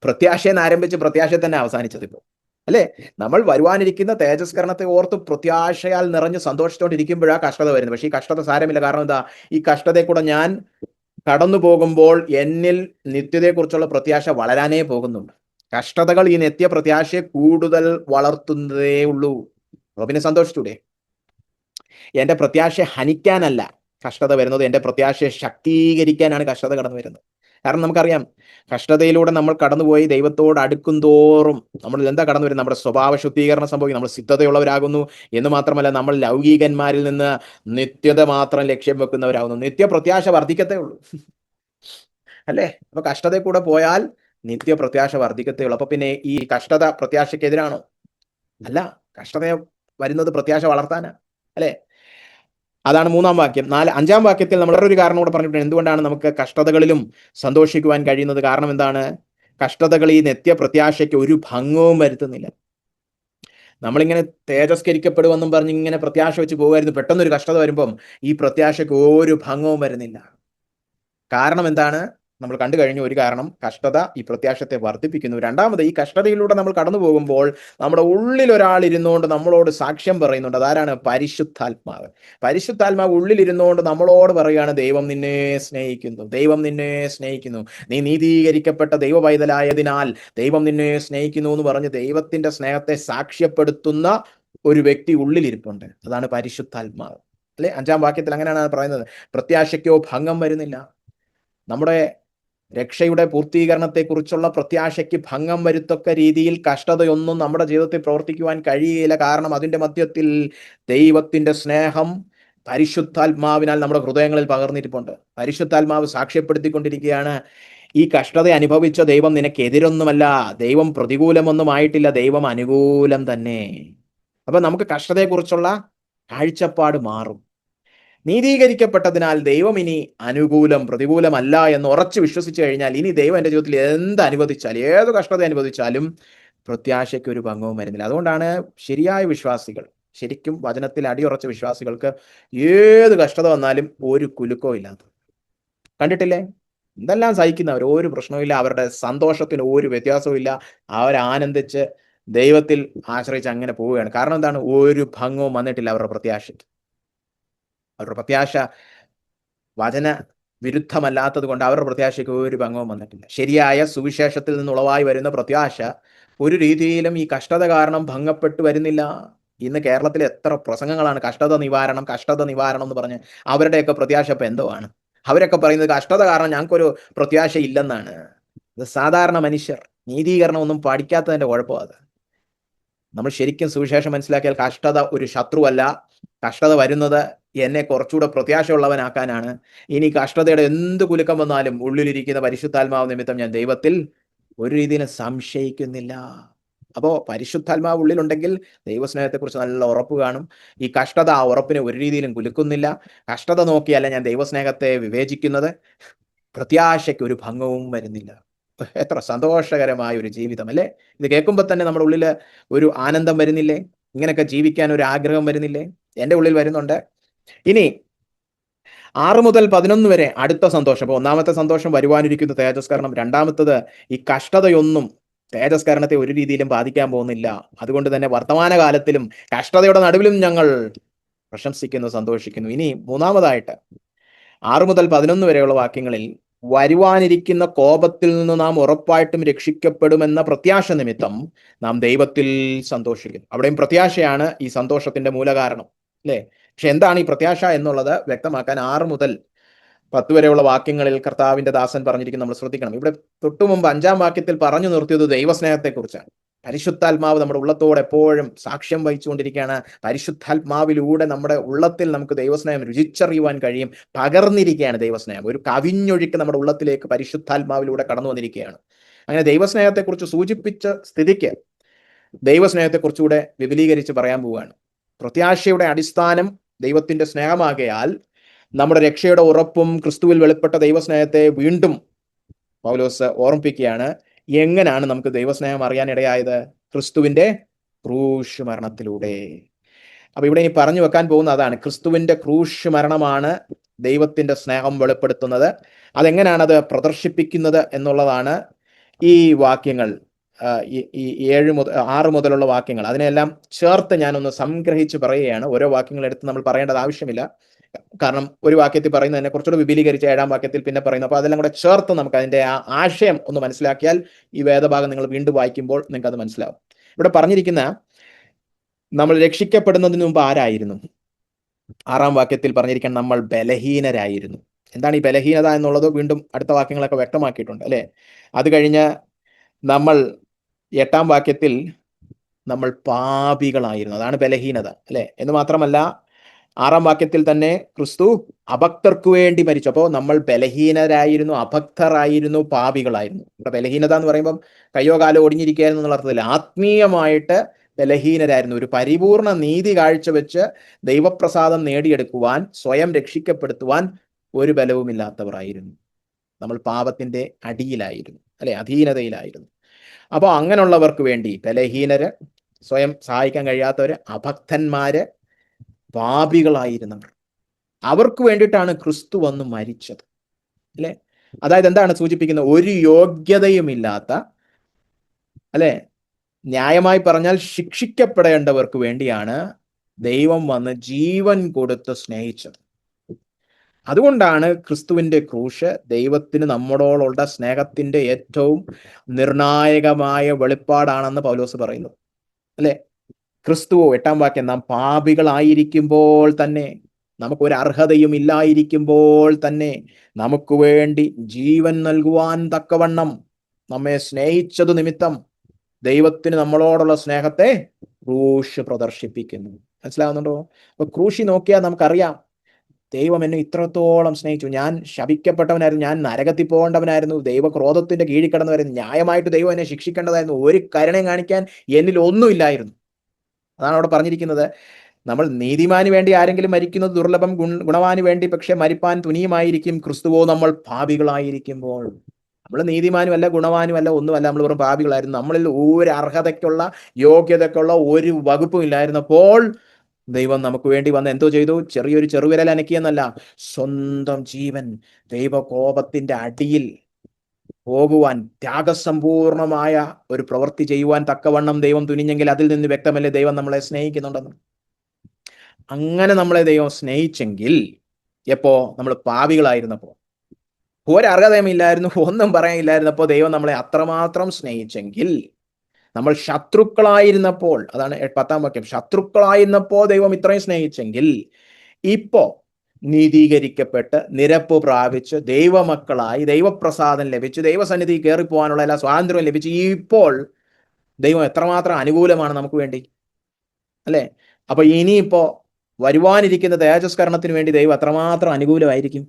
പ്രത്യാശയെന്ന് ആരംഭിച്ച് പ്രത്യാശ തന്നെ അവസാനിച്ചത് ഇപ്പോൾ. അല്ലേ? നമ്മൾ വരുവാനിരിക്കുന്ന തേജസ്കരണത്തെ ഓർത്ത് പ്രത്യാശയാൽ നിറഞ്ഞ് സന്തോഷിച്ചുകൊണ്ടിരിക്കുമ്പോഴാണ് കഷ്ടത വരുന്നത്. പക്ഷേ ഈ കഷ്ടത സാരമില്ല. കാരണം എന്താ? ഈ കഷ്ടതയെ കൂടെ ഞാൻ കടന്നു പോകുമ്പോൾ എന്നിൽ നിത്യതയെക്കുറിച്ചുള്ള പ്രത്യാശ വളരാനേ പോകുന്നുണ്ട്. കഷ്ടതകൾ ഈ നിത്യ പ്രത്യാശയെ കൂടുതൽ വളർത്തുന്നതേ ഉള്ളൂ. അപ്പൊ പിന്നെ സന്തോഷിച്ചൂടെ? എന്റെ പ്രത്യാശ ഹനിക്കാനല്ല കഷ്ടത വരുന്നത്, എന്റെ പ്രത്യാശയെ ശക്തീകരിക്കാനാണ് കഷ്ടത കടന്നു വരുന്നത്. കാരണം നമുക്കറിയാം, കഷ്ടതയിലൂടെ നമ്മൾ കടന്നുപോയി ദൈവത്തോട് അടുക്കും തോറും നമ്മൾ എന്താ കടന്നു വരുന്നത്? നമ്മുടെ സ്വഭാവ ശുദ്ധീകരണം സംഭവിക്കും. നമ്മൾ സിദ്ധതയുള്ളവരാകുന്നു എന്ന് മാത്രമല്ല, നമ്മൾ ലൗകികന്മാരിൽ നിന്ന് നിത്യത മാത്രം ലക്ഷ്യം വെക്കുന്നവരാകുന്നു. നിത്യ പ്രത്യാശ വർദ്ധിക്കത്തേ ഉള്ളൂ. അല്ലേ? അപ്പൊ കഷ്ടതയിൽ കൂടെ പോയാൽ നിത്യ പ്രത്യാശ വർദ്ധിക്കത്തേ ഉള്ളൂ. അപ്പൊ പിന്നെ ഈ കഷ്ടത പ്രത്യാശയ്ക്കെതിരാണോ? അല്ല, കഷ്ടത വരുന്നത് പ്രത്യാശ വളർത്താനാ. അല്ലെ? അതാണ് 3-ാം വാക്യം. 5-ാം വാക്യത്തിൽ നമ്മൾ വേറൊരു കാരണം കൂടെ പറഞ്ഞിട്ടുണ്ട്. എന്തുകൊണ്ടാണ് നമുക്ക് കഷ്ടതകളിലും സന്തോഷിക്കുവാൻ കഴിയുന്നത്? കാരണം എന്താണ്? കഷ്ടതകൾ ഈ നിത്യ പ്രത്യാശയ്ക്ക് ഒരു ഭംഗവും വരുത്തുന്നില്ല. നമ്മളിങ്ങനെ തേജസ്കരിക്കപ്പെടുമെന്നും പറഞ്ഞ് ഇങ്ങനെ പ്രത്യാശ വെച്ച് പോകുമായിരുന്നു. പെട്ടെന്നൊരു കഷ്ടത വരുമ്പം ഈ പ്രത്യാശയ്ക്ക് ഒരു ഭംഗവും വരുന്നില്ല. കാരണം എന്താണ്? നമ്മൾ കണ്ടു കഴിഞ്ഞു. ഒരു കാരണം, കഷ്ടത ഈ പ്രത്യാശത്തെ വർദ്ധിപ്പിക്കുന്നു. രണ്ടാമത്, ഈ കഷ്ടതയിലൂടെ നമ്മൾ കടന്നു പോകുമ്പോൾ നമ്മുടെ ഉള്ളിൽ ഒരാൾ ഇരുന്നുകൊണ്ട് നമ്മളോട് സാക്ഷ്യം പറയുന്നുണ്ട്. അതാരാണ്? പരിശുദ്ധാത്മാവ്. പരിശുദ്ധാത്മാവ് ഉള്ളിലിരുന്നുകൊണ്ട് നമ്മളോട് പറയുകയാണ്, ദൈവം നിന്നെ സ്നേഹിക്കുന്നു, ദൈവം നിന്നെ സ്നേഹിക്കുന്നു, നീ നീതീകരിക്കപ്പെട്ട ദൈവ പൈതലായതിനാൽ ദൈവം നിന്നെ സ്നേഹിക്കുന്നു എന്ന് പറഞ്ഞ് ദൈവത്തിന്റെ സ്നേഹത്തെ സാക്ഷ്യപ്പെടുത്തുന്ന ഒരു വ്യക്തി ഉള്ളിലിരിപ്പുണ്ട്. അതാണ് പരിശുദ്ധാത്മാവ്. അല്ലെ? 5-ാം വാക്യത്തിൽ അങ്ങനെയാണ് പറയുന്നത്. പ്രത്യാശയ്ക്കോ ഭംഗം വരുന്നില്ല. നമ്മുടെ രക്ഷയുടെ പൂർത്തീകരണത്തെക്കുറിച്ചുള്ള പ്രത്യാശയ്ക്ക് ഭംഗം വരുത്തക്ക രീതിയിൽ കഷ്ടതയൊന്നും നമ്മുടെ ജീവിതത്തിൽ പ്രവർത്തിക്കുവാൻ കഴിയില്ല. കാരണം അതിൻ്റെ മധ്യത്തിൽ ദൈവത്തിൻ്റെ സ്നേഹം പരിശുദ്ധാത്മാവിനാൽ നമ്മുടെ ഹൃദയങ്ങളിൽ പകർന്നിരിപ്പുണ്ട്. പരിശുദ്ധാത്മാവ് സാക്ഷ്യപ്പെടുത്തിക്കൊണ്ടിരിക്കുകയാണ്, ഈ കഷ്ടത അനുഭവിച്ച ദൈവം നിനക്കെതിരൊന്നുമല്ല, ദൈവം പ്രതികൂലമൊന്നും ആയിട്ടില്ല, ദൈവം അനുകൂലം തന്നെ. അപ്പൊ നമുക്ക് കഷ്ടതയെക്കുറിച്ചുള്ള കാഴ്ചപ്പാട് മാറും. നീതീകരിക്കപ്പെട്ടതിനാൽ ദൈവം ഇനി അനുകൂലം പ്രതികൂലമല്ല എന്ന് ഉറച്ചു വിശ്വസിച്ചു കഴിഞ്ഞാൽ ഇനി ദൈവം എൻ്റെ ജീവിതത്തിൽ എന്ത് അനുവദിച്ചാലും, ഏത് കഷ്ടത അനുവദിച്ചാലും പ്രത്യാശയ്ക്ക് ഒരു ഭംഗവും വരുന്നില്ല. അതുകൊണ്ടാണ് ശരിയായ വിശ്വാസികൾ, ശരിക്കും വചനത്തിൽ അടിയുറച്ച വിശ്വാസികൾക്ക് ഏത് കഷ്ടത വന്നാലും ഒരു കുലുക്കവും ഇല്ലാത്തത്. കണ്ടിട്ടില്ലേ? എന്തെല്ലാം സഹിക്കുന്നവർ, ഒരു പ്രശ്നവുമില്ല, അവരുടെ സന്തോഷത്തിന് ഒരു വ്യത്യാസവും ഇല്ല, അവരാനന്ദിച്ച് ദൈവത്തിൽ ആശ്രയിച്ച് അങ്ങനെ പോവുകയാണ്. കാരണം എന്താണ്? ഒരു ഭംഗവും വന്നിട്ടില്ല അവരുടെ പ്രത്യാശയ്ക്ക്. അവരുടെ പ്രത്യാശ വചന വിരുദ്ധമല്ലാത്തത് കൊണ്ട് അവരുടെ പ്രത്യാശയ്ക്ക് ഒരു ഭംഗവും വന്നിട്ടില്ല. ശരിയായ സുവിശേഷത്തിൽ നിന്ന് ഉളവായി വരുന്ന പ്രത്യാശ ഒരു രീതിയിലും ഈ കഷ്ടത കാരണം ഭംഗപ്പെട്ടു വരുന്നില്ല. ഇന്ന് കേരളത്തിൽ എത്ര പ്രസംഗങ്ങളാണ് കഷ്ടത നിവാരണം, കഷ്ടത നിവാരണം എന്ന് പറഞ്ഞ്. അവരുടെയൊക്കെ പ്രത്യാശ ഇപ്പം എന്തോ ആണ്? അവരൊക്കെ പറയുന്നത് കഷ്ടത കാരണം ഞങ്ങൾക്കൊരു പ്രത്യാശ ഇല്ലെന്നാണ്. ഇത് സാധാരണ മനുഷ്യർ നീതീകരണമൊന്നും പഠിക്കാത്തതിൻ്റെ കുഴപ്പമാണ്. നമ്മൾ ശരിക്കും സുവിശേഷം മനസ്സിലാക്കിയാൽ കഷ്ടത ഒരു ശത്രുവല്ല. കഷ്ടത വരുന്നത് എന്നെ കുറച്ചുകൂടെ പ്രത്യാശയുള്ളവനാക്കാനാണ്. ഇനി കഷ്ടതയുടെ എന്ത് കുലുക്കം വന്നാലും ഉള്ളിലിരിക്കുന്ന പരിശുദ്ധാത്മാവ് നിമിത്തം ഞാൻ ദൈവത്തിൽ ഒരു രീതിയിലും സംശയിക്കുന്നില്ല. അപ്പോൾ പരിശുദ്ധാത്മാവ് ഉള്ളിലുണ്ടെങ്കിൽ ദൈവസ്നേഹത്തെക്കുറിച്ച് നല്ല ഉറപ്പ് കാണും. ഈ കഷ്ടത ആ ഉറപ്പിനെ ഒരു രീതിയിലും കുലുക്കുന്നില്ല. കഷ്ടത നോക്കിയല്ല ഞാൻ ദൈവസ്നേഹത്തെ വിവേചിക്കുന്നത്. പ്രത്യാശയ്ക്ക് ഒരു ഭംഗവും വരുന്നില്ല. എത്ര സന്തോഷകരമായ ഒരു ജീവിതം അല്ലേ? ഇത് കേൾക്കുമ്പോൾ തന്നെ നമ്മുടെ ഉള്ളിൽ ഒരു ആനന്ദം വരുന്നില്ലേ? ഇങ്ങനെയൊക്കെ ജീവിക്കാൻ ഒരു ആഗ്രഹം വരുന്നില്ലേ? എൻ്റെ ഉള്ളിൽ വരുന്നുണ്ട്. ഇനി 6 മുതൽ 11 വരെ അടുത്ത സന്തോഷം. അപ്പോൾ ഒന്നാമത്തെ സന്തോഷം വരുവാനിരിക്കുന്ന തേജസ്കരണം. രണ്ടാമത്തത് ഈ കഷ്ടതയൊന്നും തേജസ്കരണത്തെ ഒരു രീതിയിലും ബാധിക്കാൻ പോകുന്നില്ല. അതുകൊണ്ട് തന്നെ വർത്തമാനകാലത്തിലും കഷ്ടതയുടെ നടുവിലും ഞങ്ങൾ പ്രശംസിക്കുന്നു, സന്തോഷിക്കുന്നു. ഇനി മൂന്നാമതായിട്ട് 6 മുതൽ 11 വരെയുള്ള വാക്യങ്ങളിൽ വരുവാനിരിക്കുന്ന കോപത്തിൽ നിന്ന് നാം ഉറപ്പായിട്ടും രക്ഷിക്കപ്പെടുമെന്ന പ്രത്യാശ നിമിത്തം നാം ദൈവത്തിൽ സന്തോഷിക്കുന്നു. അവിടെയും പ്രത്യാശയാണ് ഈ സന്തോഷത്തിന്റെ മൂലകാരണം, അല്ലേ? പക്ഷെ എന്താണ് ഈ പ്രത്യാശ എന്നുള്ളത് വ്യക്തമാക്കാൻ 6 മുതൽ 10 വരെയുള്ള വാക്യങ്ങളിൽ കർത്താവിന്റെ ദാസൻ പറഞ്ഞിരിക്കുന്നത് നമ്മൾ ശ്രദ്ധിക്കണം. ഇവിടെ തൊട്ടു മുമ്പ് 5-ാം വാക്യത്തിൽ പറഞ്ഞു നിർത്തിയത് ദൈവസ്നേഹത്തെക്കുറിച്ചാണ്. പരിശുദ്ധാത്മാവ് നമ്മുടെ ഉള്ളത്തോട് എപ്പോഴും സാക്ഷ്യം വഹിച്ചുകൊണ്ടിരിക്കുകയാണ്. പരിശുദ്ധാത്മാവിലൂടെ നമ്മുടെ ഉള്ളത്തിൽ നമുക്ക് ദൈവസ്നേഹം രുചിച്ചറിയുവാൻ കഴിയും. പകർന്നിരിക്കുകയാണ് ദൈവസ്നേഹം. ഒരു കവിഞ്ഞൊഴുക്ക് നമ്മുടെ ഉള്ളത്തിലേക്ക് പരിശുദ്ധാത്മാവിലൂടെ കടന്നു വന്നിരിക്കുകയാണ്. അങ്ങനെ ദൈവസ്നേഹത്തെക്കുറിച്ച് സൂചിപ്പിച്ച സ്ഥിതിക്ക് ദൈവസ്നേഹത്തെക്കുറിച്ചുകൂടെ വിപുലീകരിച്ച് പറയാൻ പോവുകയാണ്. പ്രത്യാശയുടെ അടിസ്ഥാനം ദൈവത്തിന്റെ സ്നേഹമാകയാൽ നമ്മുടെ രക്ഷയുടെ ഉറപ്പും ക്രിസ്തുവിൽ വെളിപ്പെട്ട ദൈവസ്നേഹത്തെ വീണ്ടും പൗലോസ് ഓർമ്മിപ്പിക്കുകയാണ്. എങ്ങനെയാണ് നമുക്ക് ദൈവസ്നേഹം അറിയാൻ ഇടയായത്? ക്രിസ്തുവിന്റെ ക്രൂശ് മരണത്തിലൂടെ. അപ്പൊ ഇവിടെ ഇനി പറഞ്ഞു വെക്കാൻ പോകുന്ന അതാണ്. ക്രിസ്തുവിന്റെ ക്രൂശ് മരണമാണ് ദൈവത്തിന്റെ സ്നേഹം വെളിപ്പെടുത്തുന്നത്. അതെങ്ങനെയാണ് അത് പ്രദർശിപ്പിക്കുന്നത് എന്നുള്ളതാണ് ഈ വാക്യങ്ങൾ, ഈ 6 മുതലുള്ള വാക്യങ്ങൾ. അതിനെല്ലാം ചേർത്ത് ഞാനൊന്ന് സംഗ്രഹിച്ച് പറയുകയാണ്. ഓരോ വാക്യങ്ങൾ എടുത്ത് നമ്മൾ പറയേണ്ടത് ആവശ്യമില്ല. കാരണം ഒരു വാക്യത്തിൽ പറയുന്നതിനെ കുറച്ചുകൂടെ വിപുലീകരിച്ച് 7-ാം വാക്യത്തിൽ പിന്നെ പറയുന്നു. അപ്പോൾ അതെല്ലാം കൂടെ ചേർത്ത് നമുക്ക് അതിന്റെ ആ ആശയം ഒന്ന് മനസ്സിലാക്കിയാൽ ഈ വേദഭാഗം നിങ്ങൾ വീണ്ടും വായിക്കുമ്പോൾ നിങ്ങൾക്ക് അത് മനസ്സിലാവും. ഇവിടെ പറഞ്ഞിരിക്കുന്ന നമ്മൾ രക്ഷിക്കപ്പെടുന്നതിന് മുമ്പ് ആരായിരുന്നു? 6-ാം വാക്യത്തിൽ പറഞ്ഞിരിക്കാൻ നമ്മൾ ബലഹീനരായിരുന്നു. എന്താണ് ഈ ബലഹീനത എന്നുള്ളത് വീണ്ടും അടുത്ത വാക്യങ്ങളൊക്കെ വ്യക്തമാക്കിയിട്ടുണ്ട്, അല്ലെ? അത് കഴിഞ്ഞ് നമ്മൾ 8-ാം വാക്യത്തിൽ നമ്മൾ പാപികളായിരുന്നു. അതാണ് ബലഹീനത, അല്ലെ? എന്ന് മാത്രമല്ല 6-ാം വാക്യത്തിൽ തന്നെ ക്രിസ്തു അഭക്തർക്ക് വേണ്ടി മരിച്ചു. അപ്പോൾ നമ്മൾ ബലഹീനരായിരുന്നു, അഭക്തരായിരുന്നു, പാപികളായിരുന്നു. ഇവിടെ ബലഹീനത എന്ന് പറയുമ്പം കയ്യോ കാലോ ഒടിഞ്ഞിരിക്കുകയായിരുന്നു എന്നുള്ള അർത്ഥത്തിൽ ആത്മീയമായിട്ട് ബലഹീനരായിരുന്നു. ഒരു പരിപൂർണ നീതി കാഴ്ചവെച്ച് ദൈവപ്രസാദം നേടിയെടുക്കുവാൻ, സ്വയം രക്ഷിക്കപ്പെടുത്തുവാൻ ഒരു ബലവുമില്ലാത്തവരായിരുന്നു. നമ്മൾ പാപത്തിന്റെ അടിയിലായിരുന്നു, അല്ലെ? അധീനതയിലായിരുന്നു. അപ്പോൾ അങ്ങനെയുള്ളവർക്ക് വേണ്ടി ബലഹീനര്, സ്വയം സഹായിക്കാൻ കഴിയാത്തവര്, അഭക്തന്മാര്, പാപികളായിരുന്നവർ, അവർക്ക് വേണ്ടിയിട്ടാണ് ക്രിസ്തു വന്ന് മരിച്ചത്, അല്ലെ? അതായത് എന്താണ് സൂചിപ്പിക്കുന്നത്? ഒരു യോഗ്യതയുമില്ലാത്ത, അല്ലെ, ന്യായമായി പറഞ്ഞാൽ ശിക്ഷിക്കപ്പെടേണ്ടവർക്ക് വേണ്ടിയാണ് ദൈവം വന്ന് ജീവൻ കൊടുത്ത് സ്നേഹിച്ചത്. അതുകൊണ്ടാണ് ക്രിസ്തുവിന്റെ ക്രൂശ് ദൈവത്തിന് നമ്മളോടുള്ള സ്നേഹത്തിന്റെ ഏറ്റവും നിർണായകമായ വെളിപ്പാടാണെന്ന് പൗലോസ് പറയുന്നു, അല്ലെ? ക്രിസ്തുവോ, 8-ാം വാക്യം, നാം പാപികളായിരിക്കുമ്പോൾ തന്നെ, നമുക്കൊരു അർഹതയും ഇല്ലായിരിക്കുമ്പോൾ തന്നെ നമുക്ക് വേണ്ടി ജീവൻ നൽകുവാൻ തക്കവണ്ണം നമ്മെ സ്നേഹിച്ചതു നിമിത്തം ദൈവത്തിന് നമ്മളോടുള്ള സ്നേഹത്തെ ക്രൂശ് പ്രദർശിപ്പിക്കുന്നു. മനസ്സിലാവുന്നുണ്ടോ? അപ്പൊ ക്രൂശി നോക്കിയാൽ നമുക്കറിയാം ദൈവം എന്നെ ഇത്രത്തോളം സ്നേഹിച്ചു. ഞാൻ ശപിക്കപ്പെട്ടവനായിരുന്നു, ഞാൻ നരകത്തിൽ പോകേണ്ടവനായിരുന്നു, ദൈവക്രോധത്തിന്റെ കീഴിൽ കിടന്നവരായിരുന്നു, ന്യായമായിട്ട് ദൈവം എന്നെ ശിക്ഷിക്കേണ്ടതായിരുന്നു, ഒരു കരുണയും കാണിക്കാൻ എന്നിൽ ഒന്നുമില്ലായിരുന്നു. അതാണ് അവിടെ പറഞ്ഞിരിക്കുന്നത്. നമ്മൾ നീതിമാന് വേണ്ടി ആരെങ്കിലും മരിക്കുന്നത് ദുർലഭം, ഗുണവാന് വേണ്ടി പക്ഷെ മരിപ്പാൻ തുനിയുമായിരിക്കും. ക്രിസ്തുവോ നമ്മൾ പാപികളായിരിക്കുമ്പോൾ. നമ്മൾ നീതിമാനുമല്ല, ഗുണവാനുമല്ല, ഒന്നുമല്ല, നമ്മൾ വെറും പാപികളായിരുന്നു. നമ്മളിൽ ഒരു അർഹതയ്ക്കുള്ള, യോഗ്യതയ്ക്കുള്ള ഒരു വകുപ്പും ഇല്ലായിരുന്നപ്പോൾ ദൈവം നമുക്ക് വേണ്ടി വന്ന് എന്തോ ചെയ്തു? ചെറിയൊരു ചെറുവിരൽ അനക്കിയെന്നല്ല, സ്വന്തം ജീവൻ ദൈവകോപത്തിന്റെ അടിയിൽ പോകുവാൻ, ത്യാഗസമ്പൂർണമായ ഒരു പ്രവൃത്തി ചെയ്യുവാൻ തക്കവണ്ണം ദൈവം തുനിഞ്ഞെങ്കിൽ അതിൽ നിന്ന് വ്യക്തമല്ലേ ദൈവം നമ്മളെ സ്നേഹിക്കുന്നുണ്ടെന്ന്. അങ്ങനെ നമ്മളെ ദൈവം സ്നേഹിച്ചെങ്കിൽ, എപ്പോ? നമ്മൾ പാപികളായിരുന്നപ്പോ, ഒരർഹതയുമില്ലായിരുന്നു, ഒന്നും പറയാനില്ലായിരുന്നപ്പോ ദൈവം നമ്മളെ അത്രമാത്രം സ്നേഹിച്ചെങ്കിൽ, നമ്മൾ ശത്രുക്കളായിരുന്നപ്പോൾ, അതാണ് 10-ാം വാക്യം, ശത്രുക്കളായിരുന്നപ്പോൾ ദൈവം ഇത്രയും സ്നേഹിച്ചെങ്കിൽ, ഇപ്പോ നീതീകരിക്കപ്പെട്ട് നിരപ്പ് പ്രാപിച്ച് ദൈവമക്കളായി ദൈവപ്രസാദം ലഭിച്ച് ദൈവസന്നിധി കയറിപ്പോവാനുള്ള എല്ലാ സ്വാതന്ത്ര്യവും ലഭിച്ച് ഇപ്പോൾ ദൈവം എത്രമാത്രം അനുകൂലമാണ് നമുക്ക് വേണ്ടി, അല്ലെ? അപ്പൊ ഇനിയിപ്പോ വരുവാനിരിക്കുന്ന തേജസ്കരണത്തിന് വേണ്ടി ദൈവം എത്രമാത്രം അനുകൂലമായിരിക്കും,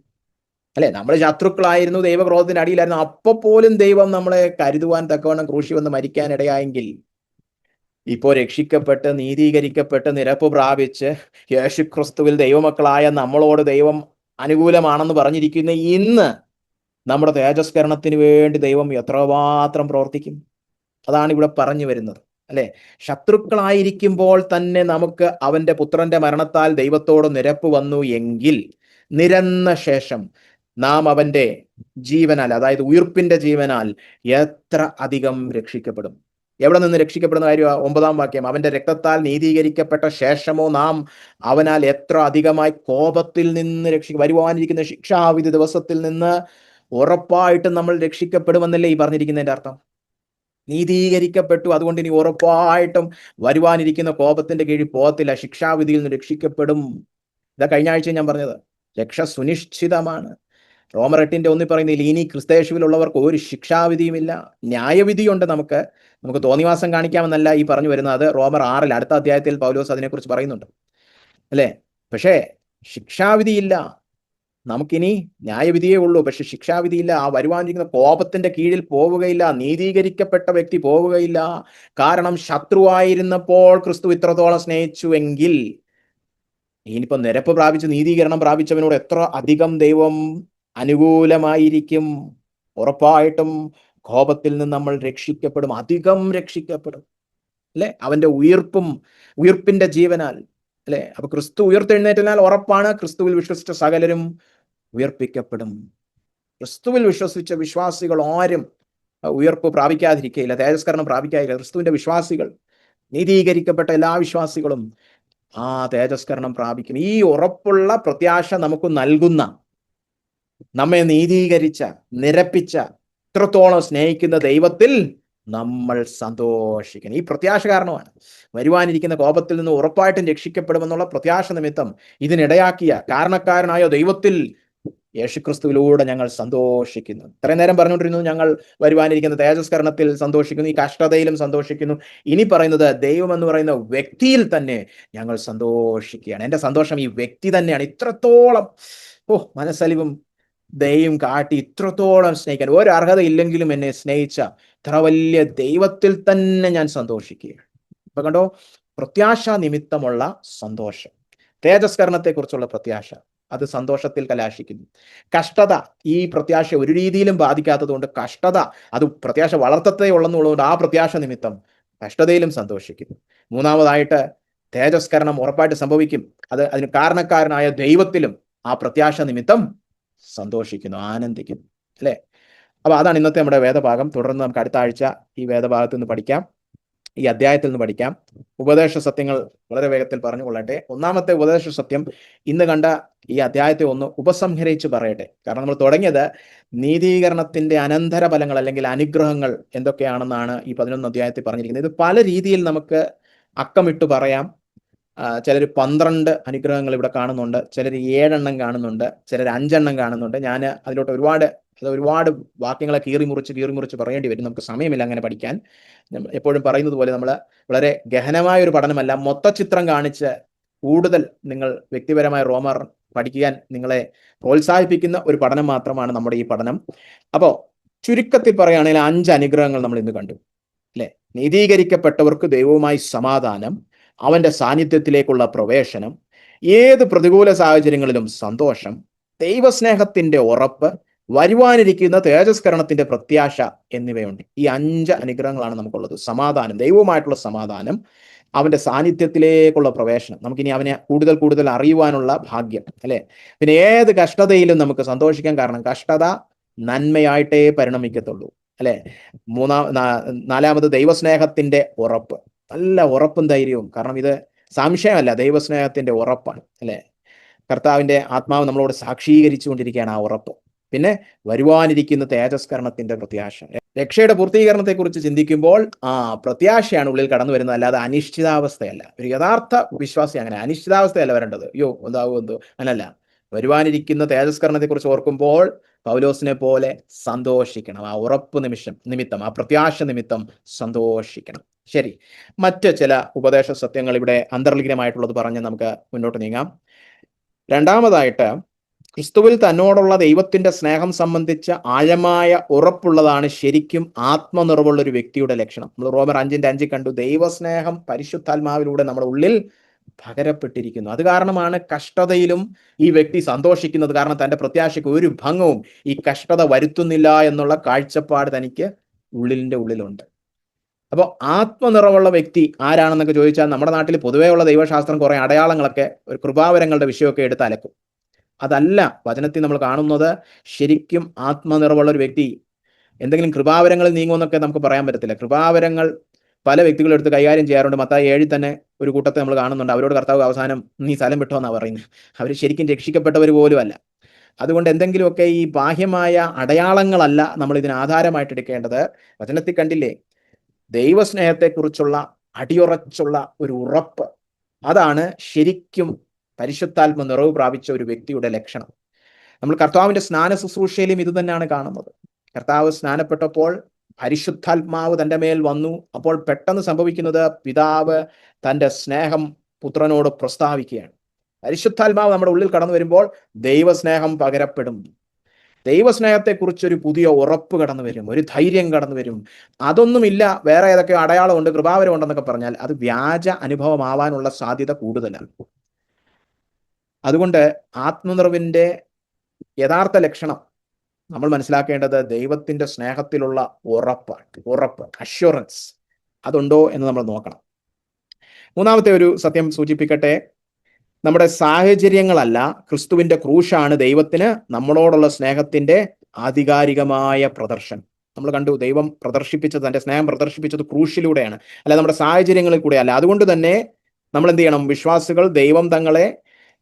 അല്ലെ? നമ്മൾ ശത്രുക്കളായിരുന്നു, ദൈവക്രോധത്തിന്റെ അടിയിലായിരുന്നു, അപ്പൊ പോലും ദൈവം നമ്മളെ കരുതുവാൻ തക്കവണ്ണം ക്രൂശി വന്ന് മരിക്കാനിടയായെങ്കിൽ, ഇപ്പോൾ രക്ഷിക്കപ്പെട്ട് നീതീകരിക്കപ്പെട്ട് നിരപ്പ് പ്രാപിച്ച് യേശുക്രിസ്തുവിൽ ദൈവമക്കളായ നമ്മളോട് ദൈവം അനുകൂലമാണെന്ന് പറഞ്ഞിരിക്കുന്ന ഇന്ന് നമ്മുടെ തേജസ്കരണത്തിന് വേണ്ടി ദൈവം എത്രമാത്രം പ്രവർത്തിക്കും. അതാണ് ഇവിടെ പറഞ്ഞു വരുന്നത്, അല്ലെ? ശത്രുക്കളായിരിക്കുമ്പോൾ തന്നെ നമുക്ക് അവന്റെ പുത്രന്റെ മരണത്താൽ ദൈവത്തോട് നിരപ്പ് വന്നു എങ്കിൽ നിരന്ന ശേഷം നാം അവന്റെ ജീവനാൽ, അതായത് ഉയിർപ്പിന്റെ ജീവനാൽ എത്ര അധികം രക്ഷിക്കപ്പെടും. എവിടെ നിന്ന് രക്ഷിക്കപ്പെടുന്ന കാര്യമാണ്? 9-ാം വാക്യം, അവന്റെ രക്തത്താൽ നീതീകരിക്കപ്പെട്ട ശേഷമോ നാം അവനാൽ എത്ര അധികമായി കോപത്തിൽ നിന്ന് വരുവാനിരിക്കുന്ന ശിക്ഷാവിധി ദിവസത്തിൽ നിന്ന് ഉറപ്പായിട്ടും നമ്മൾ രക്ഷിക്കപ്പെടുമെന്നല്ലേ ഈ പറഞ്ഞിരിക്കുന്നതിന്റെ അർത്ഥം? നീതീകരിക്കപ്പെട്ടു, അതുകൊണ്ട് ഇനി ഉറപ്പായിട്ടും വരുവാനിരിക്കുന്ന കോപത്തിന്റെ കീഴിൽ പോകത്തില്ല, ശിക്ഷാവിധിയിൽ നിന്ന് രക്ഷിക്കപ്പെടും. ഇതാ കഴിഞ്ഞ ആഴ്ച ഞാൻ പറഞ്ഞത്, രക്ഷ സുനിശ്ചിതമാണ്. റോമർ 8:1 പറയുന്നില്ല, ഇനി ക്രിസ്തയേശുവിലുള്ളവർക്ക് ഒരു ശിക്ഷാവിധിയുമില്ല, ന്യായവിധിയുണ്ട്. നമുക്ക് തോന്നിവാസം കാണിക്കാമെന്നല്ല ഈ പറഞ്ഞു വരുന്നത്. അത് റോമർ 6 അടുത്ത അധ്യായത്തിൽ പൗലോസ് അതിനെക്കുറിച്ച് പറയുന്നുണ്ട്, അല്ലേ? പക്ഷേ ശിക്ഷാവിധിയില്ല, നമുക്കിനി ന്യായവിധിയേ ഉള്ളൂ, പക്ഷെ ശിക്ഷാവിധിയില്ല. ആ വരുവാനിരിക്കുന്ന കോപത്തിന്റെ കീഴിൽ പോവുകയില്ല, നീതീകരിക്കപ്പെട്ട വ്യക്തി പോവുകയില്ല. കാരണം ശത്രുവായിരുന്നപ്പോൾ ക്രിസ്തു ഇത്രത്തോളം സ്നേഹിച്ചുവെങ്കിൽ ഇനിയിപ്പോ നിരപ്പ് പ്രാപിച്ച് നീതീകരണം പ്രാപിച്ചവനോട് എത്ര അധികം ദൈവം അനുകൂലമായിരിക്കും. ഉറപ്പായിട്ടും കോപത്തിൽ നിന്ന് നമ്മൾ രക്ഷിക്കപ്പെടും, അധികം രക്ഷിക്കപ്പെടും, അല്ലെ? അവന്റെ ഉയിർപ്പിന്റെ ജീവനാൽ, അല്ലെ? അപ്പൊ ക്രിസ്തു ഉയർത്തെഴുന്നേറ്റനാൽ ഉറപ്പാണ് ക്രിസ്തുവിൽ വിശ്വസിച്ച സകലരും ഉയർപ്പിക്കപ്പെടും. ക്രിസ്തുവിൽ വിശ്വസിച്ച വിശ്വാസികൾ ആരും ഉയർപ്പ് പ്രാപിക്കാതിരിക്കുകയില്ല, തേജസ്കരണം പ്രാപിക്കാതിരിക്കുക. ക്രിസ്തുവിന്റെ വിശ്വാസികൾ, നീതീകരിക്കപ്പെട്ട എല്ലാ വിശ്വാസികളും ആ തേജസ്കരണം പ്രാപിക്കും. ഈ ഉറപ്പുള്ള പ്രത്യാശ നമുക്ക് നൽകുന്ന, നമ്മെ നീതീകരിച്ച, നിരപ്പിച്ച, ഇത്രത്തോളം സ്നേഹിക്കുന്ന ദൈവത്തിൽ നമ്മൾ സന്തോഷിക്കണം. ഈ പ്രത്യാശ കാരണമാണ് വരുവാനിരിക്കുന്ന കോപത്തിൽ നിന്ന് ഉറപ്പായിട്ടും രക്ഷിക്കപ്പെടുമെന്നുള്ള പ്രത്യാശ നിമിത്തം ഇതിനിടയാക്കിയ കാരണക്കാരനായ ദൈവത്തിൽ, യേശുക്രിസ്തുവിലൂടെ ഞങ്ങൾ സന്തോഷിക്കുന്നു. ഇത്രയും നേരം പറഞ്ഞുകൊണ്ടിരുന്നു ഞങ്ങൾ വരുവാനിരിക്കുന്ന തേജസ്കരണത്തിൽ സന്തോഷിക്കുന്നു, ഈ കഷ്ടതയിലും സന്തോഷിക്കുന്നു. ഇനി പറയുന്നത് ദൈവം എന്ന് പറയുന്ന വ്യക്തിയിൽ തന്നെ ഞങ്ങൾ സന്തോഷിക്കുകയാണ്. എൻ്റെ സന്തോഷം ഈ വ്യക്തി തന്നെയാണ്. ഇത്രത്തോളം മനസ്സലിവും ദൈവം കാട്ടി, ഇത്രത്തോളം സ്നേഹിക്കാൻ, ഒരു അർഹത ഇല്ലെങ്കിലും എന്നെ സ്നേഹിച്ച ഇത്ര വലിയ ദൈവത്തിൽ തന്നെ ഞാൻ സന്തോഷിക്കുകയാണ്. അപ്പൊ കണ്ടോ, പ്രത്യാശ നിമിത്തമുള്ള സന്തോഷം, തേജസ്കരണത്തെക്കുറിച്ചുള്ള പ്രത്യാശ, അത് സന്തോഷത്തിൽ കലാശിക്കുന്നു. കഷ്ടത ഈ പ്രത്യാശ ഒരു രീതിയിലും ബാധിക്കാത്തത് കൊണ്ട് കഷ്ടത അത് പ്രത്യാശ വളർത്തത്തേ ഉള്ളെന്നുള്ളതുകൊണ്ട് ആ പ്രത്യാശ നിമിത്തം കഷ്ടതയിലും സന്തോഷിക്കുന്നു. മൂന്നാമതായിട്ട് തേജസ്കരണം ഉറപ്പായിട്ട് സംഭവിക്കും, അതിന് കാരണക്കാരനായ ദൈവത്തിലും ആ പ്രത്യാശ നിമിത്തം സന്തോഷിക്കുന്നു, ആനന്ദിക്കുന്നു, അല്ലെ? അപ്പൊ അതാണ് ഇന്നത്തെ നമ്മുടെ വേദഭാഗം. തുടർന്ന് നമുക്ക് അടുത്ത ആഴ്ച ഈ വേദഭാഗത്ത് നിന്ന് പഠിക്കാം, ഈ അധ്യായത്തിൽ നിന്ന് പഠിക്കാം. ഉപദേശ സത്യങ്ങൾ വളരെ വേഗത്തിൽ പറഞ്ഞുകൊള്ളട്ടെ. ഒന്നാമത്തെ ഉപദേശ സത്യം ഇന്ന് കണ്ട ഈ അധ്യായത്തെ ഒന്ന് ഉപസംഹരിച്ച് പറയട്ടെ. കാരണം നമ്മൾ തുടങ്ങിയത് നീതീകരണത്തിന്റെ അനന്തര ഫലങ്ങൾ അല്ലെങ്കിൽ അനുഗ്രഹങ്ങൾ എന്തൊക്കെയാണെന്നാണ് ഈ 11 അധ്യായത്തിൽ പറഞ്ഞിരിക്കുന്നത്. ഇത് പല രീതിയിൽ നമുക്ക് അക്കമിട്ട് പറയാം. ചിലർ 12 അനുഗ്രഹങ്ങൾ ഇവിടെ കാണുന്നുണ്ട്, ചിലർ 7 എണ്ണം കാണുന്നുണ്ട്, ചിലർ 5 എണ്ണം കാണുന്നുണ്ട്. ഞാൻ അതിലോട്ട് ഒരുപാട് വാക്യങ്ങളെ കീറിമുറിച്ച് പറയേണ്ടി വരും. നമുക്ക് സമയമില്ല അങ്ങനെ പഠിക്കാൻ. എപ്പോഴും പറയുന്നത് പോലെ നമ്മൾ വളരെ ഗഹനമായ ഒരു പഠനമല്ല, മൊത്തചിത്രം കാണിച്ച് കൂടുതൽ നിങ്ങൾ വ്യക്തിപരമായ റോമർ പഠിക്കാൻ നിങ്ങളെ പ്രോത്സാഹിപ്പിക്കുന്ന ഒരു പഠനം മാത്രമാണ് നമ്മുടെ ഈ പഠനം. അപ്പോൾ ചുരുക്കത്തിൽ പറയുകയാണെങ്കിൽ 5 അനുഗ്രഹങ്ങൾ നമ്മൾ ഇന്ന് കണ്ടു, അല്ലെ? നീതീകരിക്കപ്പെട്ടവർക്ക് ദൈവവുമായി സമാധാനം, അവന്റെ സാന്നിധ്യത്തിലേക്കുള്ള പ്രവേശനം, ഏത് പ്രതികൂല സാഹചര്യങ്ങളിലും സന്തോഷം, ദൈവസ്നേഹത്തിന്റെ ഉറപ്പ്, വരുവാനിരിക്കുന്ന തേജസ്കരണത്തിന്റെ പ്രത്യാശ എന്നിവയുണ്ട്. ഈ 5 അനുഗ്രഹങ്ങളാണ് നമുക്കുള്ളത്. സമാധാനം, ദൈവവുമായിട്ടുള്ള സമാധാനം, അവന്റെ സാന്നിധ്യത്തിലേക്കുള്ള പ്രവേശനം, നമുക്കിനി അവനെ കൂടുതൽ അറിയുവാനുള്ള ഭാഗ്യം, അല്ലെ? പിന്നെ ഏത് കഷ്ടതയിലും നമുക്ക് സന്തോഷിക്കാൻ, കാരണം കഷ്ടത നന്മയായിട്ടേ പരിണമിക്കത്തുള്ളൂ, അല്ലെ? നാലാമത് ദൈവസ്നേഹത്തിന്റെ ഉറപ്പ്, നല്ല ഉറപ്പും ധൈര്യവും. കാരണം ഇത് സംശയമല്ല, ദൈവസ്നേഹത്തിന്റെ ഉറപ്പാണ്, അല്ലെ? കർത്താവിന്റെ ആത്മാവ് നമ്മളോട് സാക്ഷീകരിച്ചു കൊണ്ടിരിക്കുകയാണ് ആ ഉറപ്പ്. പിന്നെ വരുവാനിരിക്കുന്ന തേജസ്കരണത്തിന്റെ പ്രത്യാശ, രക്ഷയുടെ പൂർത്തീകരണത്തെക്കുറിച്ച് ചിന്തിക്കുമ്പോൾ പ്രത്യാശയാണ് ഉള്ളിൽ കടന്നു വരുന്നത്, അല്ലാതെ അനിശ്ചിതാവസ്ഥയല്ല. ഒരു യഥാർത്ഥ വിശ്വാസി അങ്ങനെ അനിശ്ചിതാവസ്ഥയല്ല വരേണ്ടത്. എന്തോ അങ്ങനല്ല. വരുവാനിരിക്കുന്ന തേജസ്കരണത്തെക്കുറിച്ച് ഓർക്കുമ്പോൾ പൗലോസിനെ പോലെ സന്തോഷിക്കണം. ആ ഉറപ്പ് നിമിത്തം, ആ പ്രത്യാശ നിമിത്തം സന്തോഷിക്കണം. ശരി, മറ്റ് ചില ഉപദേശ സത്യങ്ങൾ ഇവിടെ അന്തർലീനമായിട്ടുള്ളത് പറഞ്ഞ് നമുക്ക് മുന്നോട്ട് നീങ്ങാം. രണ്ടാമതായിട്ട്, ക്രിസ്തുവിൽ തന്നോടുള്ള ദൈവത്തിന്റെ സ്നേഹം സംബന്ധിച്ച ആഴമായ ഉറപ്പുള്ളതാണ് ശരിക്കും ആത്മനിറവുള്ള ഒരു വ്യക്തിയുടെ ലക്ഷണം. നമ്മൾ റോമർ 5:5 കണ്ടു, ദൈവസ്നേഹം പരിശുദ്ധാത്മാവിലൂടെ നമ്മുടെ ഉള്ളിൽ പകരപ്പെട്ടിരിക്കുന്നു. അത് കാരണമാണ് കഷ്ടതയിലും ഈ വ്യക്തി സന്തോഷിക്കുന്നത്. കാരണം തൻ്റെ പ്രത്യാശയ്ക്ക് ഒരു ഭംഗവും ഈ കഷ്ടത വരുത്തുന്നില്ല എന്നുള്ള കാഴ്ചപ്പാട് തനിക്ക് ഉള്ളിലുണ്ട്. അപ്പോൾ ആത്മനിറവുള്ള വ്യക്തി ആരാണെന്നൊക്കെ ചോദിച്ചാൽ നമ്മുടെ നാട്ടിൽ പൊതുവേ ഉള്ള ദൈവശാസ്ത്രം കുറേ അടയാളങ്ങളൊക്കെ ഒരു കൃപാവരങ്ങളുടെ വിഷയമൊക്കെ എടുത്ത് അലക്കും. അതല്ല വചനത്തിൽ നമ്മൾ കാണുന്നത്. ശരിക്കും ആത്മനിറവുള്ള ഒരു വ്യക്തി എന്തെങ്കിലും കൃപാവരങ്ങളിൽ നീങ്ങുമെന്നൊക്കെ നമുക്ക് പറയാൻ പറ്റത്തില്ല. കൃപാവരങ്ങൾ പല വ്യക്തികളും എടുത്ത് കൈകാര്യം ചെയ്യാറുണ്ട്. മത്തായി 7 തന്നെ ഒരു കൂട്ടത്തെ നമ്മൾ കാണുന്നുണ്ട്. അവരോട് കർത്താവ് അവസാനം നീ സ്ഥലം വിട്ടോ എന്നാണ് പറയുന്നത്. അവർ ശരിക്കും രക്ഷിക്കപ്പെട്ടവർ പോലും അല്ല. അതുകൊണ്ട് എന്തെങ്കിലുമൊക്കെ ഈ ബാഹ്യമായ അടയാളങ്ങളല്ല നമ്മൾ ഇതിന് ആധാരമായിട്ട് എടുക്കേണ്ടത്. വചനത്തിൽ കണ്ടില്ലേ, ദൈവസ്നേഹത്തെക്കുറിച്ചുള്ള അടിയുറച്ചുള്ള ഒരു ഉറപ്പ്. അതാണ് ശരിക്കും പരിശുദ്ധാത്മ നിറവ് പ്രാപിച്ച ഒരു വ്യക്തിയുടെ ലക്ഷണം. നമ്മൾ കർത്താവിന്റെ സ്നാന ശുശ്രൂഷയിലും ഇത് തന്നെയാണ് കാണുന്നത്. കർത്താവ് സ്നാനപ്പെട്ടപ്പോൾ പരിശുദ്ധാത്മാവ് തൻ്റെ മേൽ വന്നു. അപ്പോൾ പെട്ടെന്ന് സംഭവിക്കുന്നത്, പിതാവ് തൻ്റെ സ്നേഹം പുത്രനോട് പ്രസ്താവിക്കുകയാണ്. പരിശുദ്ധാത്മാവ് നമ്മുടെ ഉള്ളിൽ കടന്നു വരുമ്പോൾ ദൈവസ്നേഹം പകരപ്പെടും. ദൈവസ്നേഹത്തെക്കുറിച്ചൊരു പുതിയ ഉറപ്പ് കടന്നു വരും, ഒരു ധൈര്യം കടന്നു വരും. അതൊന്നുമില്ല, വേറെ ഏതൊക്കെയോ അടയാളമുണ്ട്, കൃപാവരം ഉണ്ടെന്നൊക്കെ പറഞ്ഞാൽ അത് വ്യാജ അനുഭവമാവാനുള്ള സാധ്യത കൂടുതലാണ്. അതുകൊണ്ട് ആത്മനിറവിൻ്റെ യഥാർത്ഥ ലക്ഷണം നമ്മൾ മനസ്സിലാക്കേണ്ടത് ദൈവത്തിൻ്റെ സ്നേഹത്തിലുള്ള ഉറപ്പ്, അഷ്വറൻസ് അതുണ്ടോ എന്ന് നമ്മൾ നോക്കണം. മൂന്നാമത്തെ ഒരു സത്യം സൂചിപ്പിക്കട്ടെ. നമ്മുടെ സാഹചര്യങ്ങളല്ല, ക്രിസ്തുവിന്റെ ക്രൂശാണ് ദൈവത്തിന് നമ്മളോടുള്ള സ്നേഹത്തിന്റെ ആധികാരികമായ പ്രദർശനം. നമ്മൾ കണ്ടു, ദൈവം പ്രദർശിപ്പിച്ചത്, തൻ്റെ സ്നേഹം പ്രദർശിപ്പിച്ചത് ക്രൂശിലൂടെയാണ്, അല്ല നമ്മുടെ സാഹചര്യങ്ങളിൽ കൂടെ അല്ല. അതുകൊണ്ട് തന്നെ നമ്മൾ എന്ത് ചെയ്യണം? വിശ്വാസികൾ ദൈവം തങ്ങളെ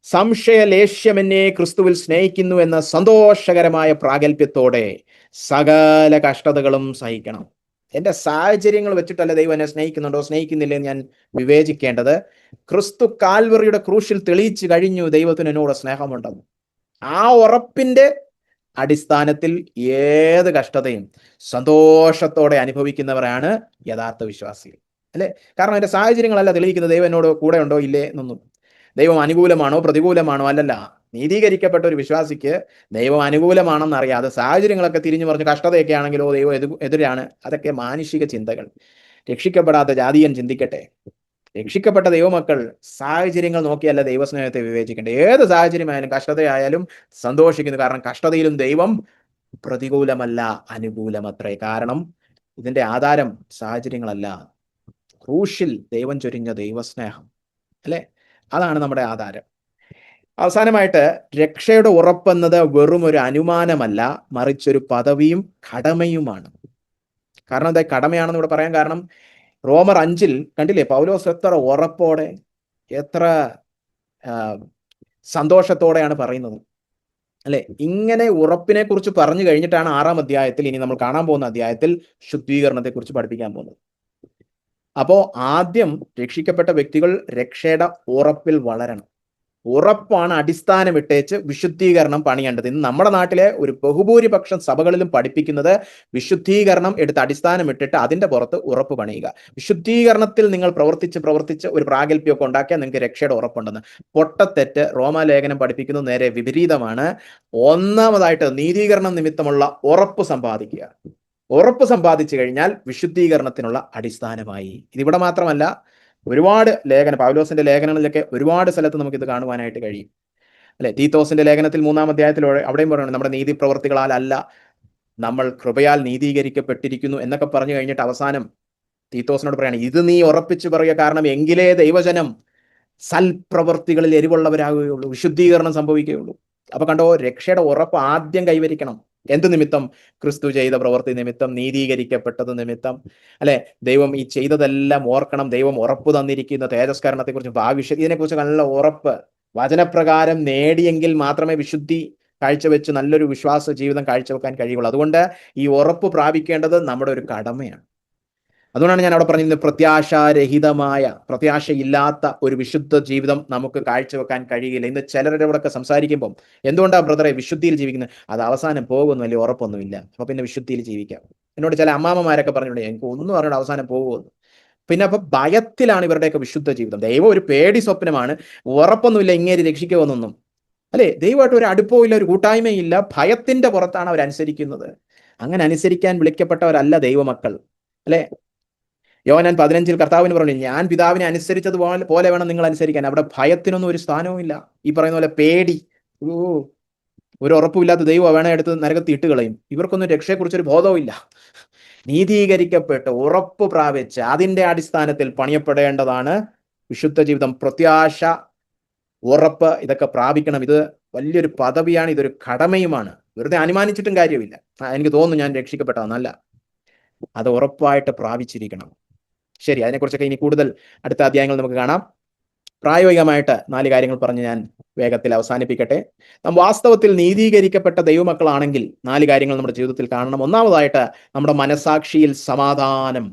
സംശയലേശ്യമെന്നെ ക്രിസ്തുവിൽ സ്നേഹിക്കുന്നു എന്ന സന്തോഷകരമായ പ്രാഗൽഭ്യത്തോടെ സകല കഷ്ടതകളും സഹിക്കണം. എൻ്റെ സാഹചര്യങ്ങൾ വെച്ചിട്ടല്ല ദൈവം എന്നെ സ്നേഹിക്കുന്നുണ്ടോ സ്നേഹിക്കുന്നില്ലേ എന്ന് ഞാൻ വിവേചിക്കേണ്ടത്. ക്രിസ്തു കാൽവറിയുടെ ക്രൂശിൽ തെളിയിച്ചു കഴിഞ്ഞു ദൈവത്തിന് എന്നോട് സ്നേഹമുണ്ടെന്ന്. ആ ഉറപ്പിന്റെ അടിസ്ഥാനത്തിൽ ഏത് കഷ്ടതയും സന്തോഷത്തോടെ അനുഭവിക്കുന്നവരാണ് യഥാർത്ഥ വിശ്വാസികൾ, അല്ലെ? കാരണം എൻ്റെ സാഹചര്യങ്ങളല്ല തെളിയിക്കുന്നത് ദൈവം എന്നോട് കൂടെ ഉണ്ടോ ഇല്ലേ എന്നൊന്നും. ദൈവം അനുകൂലമാണോ പ്രതികൂലമാണോ അല്ലല്ല. നീതീകരിക്കപ്പെട്ട ഒരു വിശ്വാസിക്ക് ദൈവം അനുകൂലമാണെന്ന് അറിയാതെ സാഹചര്യങ്ങളൊക്കെ തിരിഞ്ഞു പറഞ്ഞ് കഷ്ടതയൊക്കെ ആണെങ്കിലോ ദൈവം എതിരാണ്, അതൊക്കെ മാനുഷിക ചിന്തകൾ. രക്ഷിക്കപ്പെടാത്ത ജാതീയൻ ചിന്തിക്കട്ടെ. രക്ഷിക്കപ്പെട്ട ദൈവമക്കൾ സാഹചര്യങ്ങൾ നോക്കിയല്ല ദൈവസ്നേഹത്തെ വിവേചിക്കേണ്ടത്. ഏത് സാഹചര്യമായാലും കഷ്ടതയായാലും സന്തോഷിക്കുന്നു. കാരണം കഷ്ടതയിലും ദൈവം പ്രതികൂലമല്ല, അനുകൂലമത്രേ. കാരണം ഇതിന്റെ ആധാരം സാഹചര്യങ്ങളല്ല, ക്രൂശിൽ ദൈവം ചൊരിഞ്ഞ ദൈവസ്നേഹം, അല്ലെ? അതാണ് നമ്മുടെ ആധാരം. അവസാനമായിട്ട്, രക്ഷയുടെ ഉറപ്പെന്നത് വെറും ഒരു അനുമാനമല്ല, മറിച്ചൊരു പദവിയും കടമയുമാണ്. കാരണം എന്താ കടമയാണെന്ന് ഇവിടെ പറയാൻ കാരണം, റോമർ 5 കണ്ടില്ലേ, പൗലോസ് എത്ര ഉറപ്പോടെ എത്ര സന്തോഷത്തോടെയാണ് പറയുന്നത്, അല്ലെ? ഇങ്ങനെ ഉറപ്പിനെ കുറിച്ച് പറഞ്ഞു കഴിഞ്ഞിട്ടാണ് 6-ാം അധ്യായത്തിൽ, ഇനി നമ്മൾ കാണാൻ പോകുന്ന അധ്യായത്തിൽ, ശുദ്ധീകരണത്തെ കുറിച്ച് പഠിപ്പിക്കാൻ പോകുന്നത്. അപ്പോ ആദ്യം രക്ഷിക്കപ്പെട്ട വ്യക്തികൾ രക്ഷയുടെ ഉറപ്പിൽ വളരണം. ഉറപ്പാണ് അടിസ്ഥാനം ഇട്ടേച്ച് വിശുദ്ധീകരണം പണിയേണ്ടത്. ഇന്ന് നമ്മുടെ നാട്ടിലെ ഒരു ബഹുഭൂരിപക്ഷം സഭകളിലും പഠിപ്പിക്കുന്നത് വിശുദ്ധീകരണം എടുത്ത് അടിസ്ഥാനം ഇട്ടിട്ട് അതിന്റെ പുറത്ത് ഉറപ്പ് പണിയുക. വിശുദ്ധീകരണത്തിൽ നിങ്ങൾ പ്രവർത്തിച്ച് ഒരു പ്രാഗൽഭ്യമൊക്കെ ഉണ്ടാക്കിയാൽ നിങ്ങൾക്ക് രക്ഷയുടെ ഉറപ്പുണ്ടെന്ന്. പൊട്ടത്തെറ്റ്. റോമാലേഖനം പഠിപ്പിക്കുന്നത് നേരെ വിപരീതമാണ്. ഒന്നാമതായിട്ട് നീതീകരണം നിമിത്തമുള്ള ഉറപ്പ് സമ്പാദിക്കുക. ഉറപ്പ് സമ്പാദിച്ചു കഴിഞ്ഞാൽ വിശുദ്ധീകരണത്തിനുള്ള അടിസ്ഥാനമായി. ഇതിവിടെ മാത്രമല്ല, ഒരുപാട് പൗലോസിന്റെ ലേഖനങ്ങളിലൊക്കെ ഒരുപാട് സ്ഥലത്ത് നമുക്ക് ഇത് കാണുവാനായിട്ട് കഴിയും, അല്ലെ? തീത്തോസിന്റെ ലേഖനത്തിൽ 3-ാം അധ്യായത്തിൽ അവിടെയും പറയുന്നത് നമ്മുടെ നീതി പ്രവർത്തികളാൽ അല്ല, നമ്മൾ കൃപയാൽ നീതീകരിക്കപ്പെട്ടിരിക്കുന്നു എന്നൊക്കെ പറഞ്ഞു കഴിഞ്ഞിട്ട് അവസാനം തീത്തോസിനോട് പറയാണ്, ഇത് നീ ഉറപ്പിച്ചു പറയുക, കാരണം എങ്കിലേ ദൈവജനം സൽപ്രവർത്തികളിൽ എരിവുള്ളവരാകുകയുള്ളൂ, വിശുദ്ധീകരണം സംഭവിക്കുകയുള്ളൂ. അപ്പൊ കണ്ടോ, രക്ഷയുടെ ഉറപ്പ് ആദ്യം കൈവരിക്കണം. എന്ത് നിമിത്തം? ക്രിസ്തു ചെയ്ത പ്രവൃത്തി നിമിത്തം, നീതീകരിക്കപ്പെട്ടത് നിമിത്തം, അല്ലെ? ദൈവം ഈ ചെയ്തതെല്ലാം ഓർക്കണം. ദൈവം ഉറപ്പ് തന്നിരിക്കുന്ന തേജസ്കരണത്തെക്കുറിച്ച്, ഭാവിഷ്യ, ഇതിനെക്കുറിച്ച് നല്ല ഉറപ്പ് വചനപ്രകാരം നേടിയെങ്കിൽ മാത്രമേ വിശുദ്ധി കാഴ്ചവെച്ച് നല്ലൊരു വിശ്വാസ ജീവിതം കാഴ്ചവെക്കാൻ കഴിയുള്ളൂ. അതുകൊണ്ട് ഈ ഉറപ്പ് പ്രാപിക്കേണ്ടത് നമ്മുടെ ഒരു കടമയാണ്. അതുകൊണ്ടാണ് ഞാൻ അവിടെ പറഞ്ഞിരുന്നത്, പ്രത്യാശയില്ലാത്ത ഒരു വിശുദ്ധ ജീവിതം നമുക്ക് കാഴ്ചവെക്കാൻ കഴിയില്ല. ഇന്ന് ചിലരുടെ കൂടെ ഒക്കെ സംസാരിക്കുമ്പം, എന്തുകൊണ്ടാണ് ബ്രദറെ വിശുദ്ധിയിൽ ജീവിക്കുന്നത്? അത് അവസാനം പോകുന്നു, വലിയ ഉറപ്പൊന്നുമില്ല, അപ്പൊ പിന്നെ വിശുദ്ധിയിൽ ജീവിക്കാം. എന്നോട് ചില അമ്മാമ്മമാരൊക്കെ പറഞ്ഞിട്ടുണ്ട്, എനിക്ക് ഒന്നും അറിയണം അവസാനം പോകുമെന്ന്. പിന്നെ അപ്പൊ ഭയത്തിലാണ് ഇവരുടെയൊക്കെ വിശുദ്ധ ജീവിതം. ദൈവം ഒരു പേടി സ്വപ്നമാണ്, ഉറപ്പൊന്നുമില്ല ഇങ്ങേര് രക്ഷിക്കുമെന്നൊന്നും, അല്ലെ? ദൈവമായിട്ട് ഒരു അടുപ്പവും ഇല്ല, ഒരു കൂട്ടായ്മയില്ല, ഭയത്തിന്റെ പുറത്താണ് അവരനുസരിക്കുന്നത്. അങ്ങനെ അനുസരിക്കാൻ വിളിക്കപ്പെട്ടവരല്ല ദൈവമക്കൾ, അല്ലെ? യോഹന്നാൻ 15 കർത്താവിന് പറഞ്ഞു, ഞാൻ പിതാവിനെ അനുസരിച്ചതുപോലെ പോലെ വേണം നിങ്ങൾ അനുസരിക്കാൻ. അവിടെ ഭയത്തിനൊന്നും ഒരു സ്ഥാനവും ഇല്ല. ഈ പറയുന്ന പോലെ പേടി, ഓ ഒരു ഉറപ്പുമില്ലാത്ത ദൈവം വേണേ എടുത്ത് നരകത്തിൽ ഇട്ട് കളയും. ഇവർക്കൊന്നും രക്ഷയെക്കുറിച്ചൊരു ബോധവും ഇല്ല. നീതീകരിക്കപ്പെട്ട് ഉറപ്പ് പ്രാപിച്ച് അതിന്റെ അടിസ്ഥാനത്തിൽ പണിയപ്പെടേണ്ടതാണ് വിശുദ്ധ ജീവിതം. പ്രത്യാശ, ഉറപ്പ്, ഇതൊക്കെ പ്രാപിക്കണം. ഇത് വലിയൊരു പദവിയാണ്, ഇതൊരു കടമയുമാണ്. വെറുതെ അനുമാനിച്ചിട്ടും കാര്യമില്ല. എനിക്ക് തോന്നുന്നു ഞാൻ രക്ഷിക്കപ്പെട്ടതെന്നല്ല, അത് ഉറപ്പായിട്ട് പ്രാപിച്ചിരിക്കണം. ശരി, അതിനെക്കുറിച്ചൊക്കെ ഇനി കൂടുതൽ അടുത്ത അധ്യായങ്ങൾ നമുക്ക് കാണാം. പ്രായോഗികമായിട്ട് 4 കാര്യങ്ങൾ പറഞ്ഞ് ഞാൻ വേഗത്തിൽ അവസാനിപ്പിക്കട്ടെ. നാം വാസ്തവത്തിൽ നീതീകരിക്കപ്പെട്ട ദൈവമക്കളാണെങ്കിൽ 4 കാര്യങ്ങൾ നമ്മുടെ ജീവിതത്തിൽ കാണണം. ഒന്നാമതായിട്ട് നമ്മുടെ മനസാക്ഷിയിൽ സമാധാനം,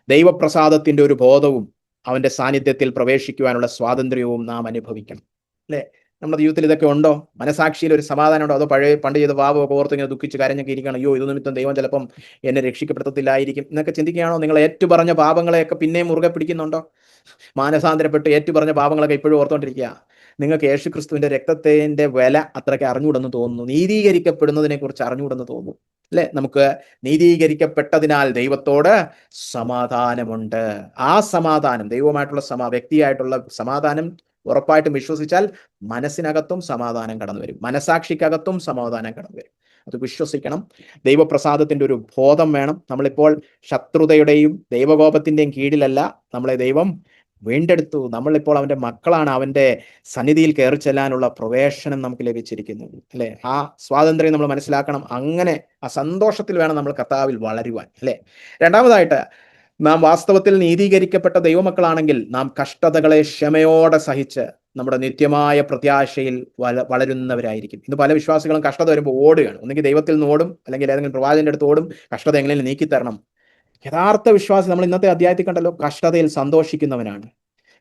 ദൈവപ്രസാദത്തിന്റെ ഒരു ബോധവും അവന്റെ സാന്നിധ്യത്തിൽ പ്രവേശിക്കുവാനുള്ള സ്വാതന്ത്ര്യവും നാം അനുഭവിക്കണം. അല്ലെ, നമ്മുടെ ജീവിതത്തിൽ ഇതൊക്കെ ഉണ്ടോ? മനസാക്ഷിയിൽ ഒരു സമാധാനം ഉണ്ടോ? അതോ പണ്ട് ചെയ്ത പാപമൊക്കെ ഓർത്ത് ഇങ്ങനെ ദുഃഖിച്ച് കരഞ്ഞൊക്കെ ഇരിക്കണം, അയ്യോ ഇത് നിമിത്തം ദൈവം ചിലപ്പം എന്നെ രക്ഷിക്കപ്പെടുത്തത്തില്ലായിരിക്കും എന്നൊക്കെ ചിന്തിക്കുകയാണോ? നിങ്ങൾ ഏറ്റുപറഞ്ഞ പാപങ്ങളെയൊക്കെ പിന്നെയും മുറുകെ പിടിക്കുന്നുണ്ടോ? മാനസാന്തരപ്പെട്ട് ഏറ്റുപറഞ്ഞ പാപങ്ങളൊക്കെ ഇപ്പോഴും ഓർത്തോണ്ടിരിക്കുക? നിങ്ങൾക്ക് യേശുക്രിസ്തുവിന്റെ രക്തത്തിന്റെ വില അത്രയ്ക്ക് അറിഞ്ഞുകൂടെന്ന് തോന്നുന്നു. നീതീകരിക്കപ്പെടുന്നതിനെ കുറിച്ച് അറിഞ്ഞുകൂടെന്ന് തോന്നുന്നു. അല്ലെ, നമുക്ക് നീതീകരിക്കപ്പെട്ടതിനാൽ ദൈവത്തോട് സമാധാനമുണ്ട്. ആ സമാധാനം, ദൈവമായിട്ടുള്ള വ്യക്തിയായിട്ടുള്ള സമാധാനം ഉറപ്പായിട്ടും വിശ്വസിച്ചാൽ മനസ്സിനകത്തും സമാധാനം കടന്നു വരും, മനസാക്ഷിക്കകത്തും സമാധാനം കടന്നു വരും. അത് വിശ്വസിക്കണം. ദൈവപ്രസാദത്തിന്റെ ഒരു ബോധം വേണം. നമ്മളിപ്പോൾ ശത്രുതയുടെയും ദൈവകോപത്തിന്റെയും കീഴിലല്ല. നമ്മളെ ദൈവം വീണ്ടെടുത്തു. നമ്മളിപ്പോൾ അവന്റെ മക്കളാണ്. അവന്റെ സന്നിധിയിൽ കയറി ചെല്ലാനുള്ള പ്രവേശനം നമുക്ക് ലഭിച്ചിരിക്കുന്നു. അല്ലെ, ആ സ്വാതന്ത്ര്യം നമ്മൾ മനസ്സിലാക്കണം. അങ്ങനെ ആ സന്തോഷത്തിൽ വേണം നമ്മൾ കർത്താവിൽ വളരുവാൻ. അല്ലെ, രണ്ടാമതായിട്ട് നാം വാസ്തവത്തിൽ നീതീകരിക്കപ്പെട്ട ദൈവമക്കളാണെങ്കിൽ നാം കഷ്ടതകളെ ക്ഷമയോടെ സഹിച്ച് നമ്മുടെ നിത്യമായ പ്രത്യാശയിൽ വളരുന്നവരായിരിക്കും. ഇന്ന് പല വിശ്വാസികളും കഷ്ടത വരുമ്പോൾ ഓടുകയാണ്. ഒന്നെങ്കിൽ ദൈവത്തിൽ നിന്ന് ഓടും, അല്ലെങ്കിൽ ഏതെങ്കിലും പ്രവാചകന്റെ അടുത്ത് ഓടും, കഷ്ടത എങ്ങനെയും നീക്കിത്തരണം. യഥാർത്ഥ വിശ്വാസി, നമ്മൾ ഇന്നത്തെ അധ്യായത്തിൽ കണ്ടല്ലോ, കഷ്ടതയിൽ സന്തോഷിക്കുന്നവനാണ്.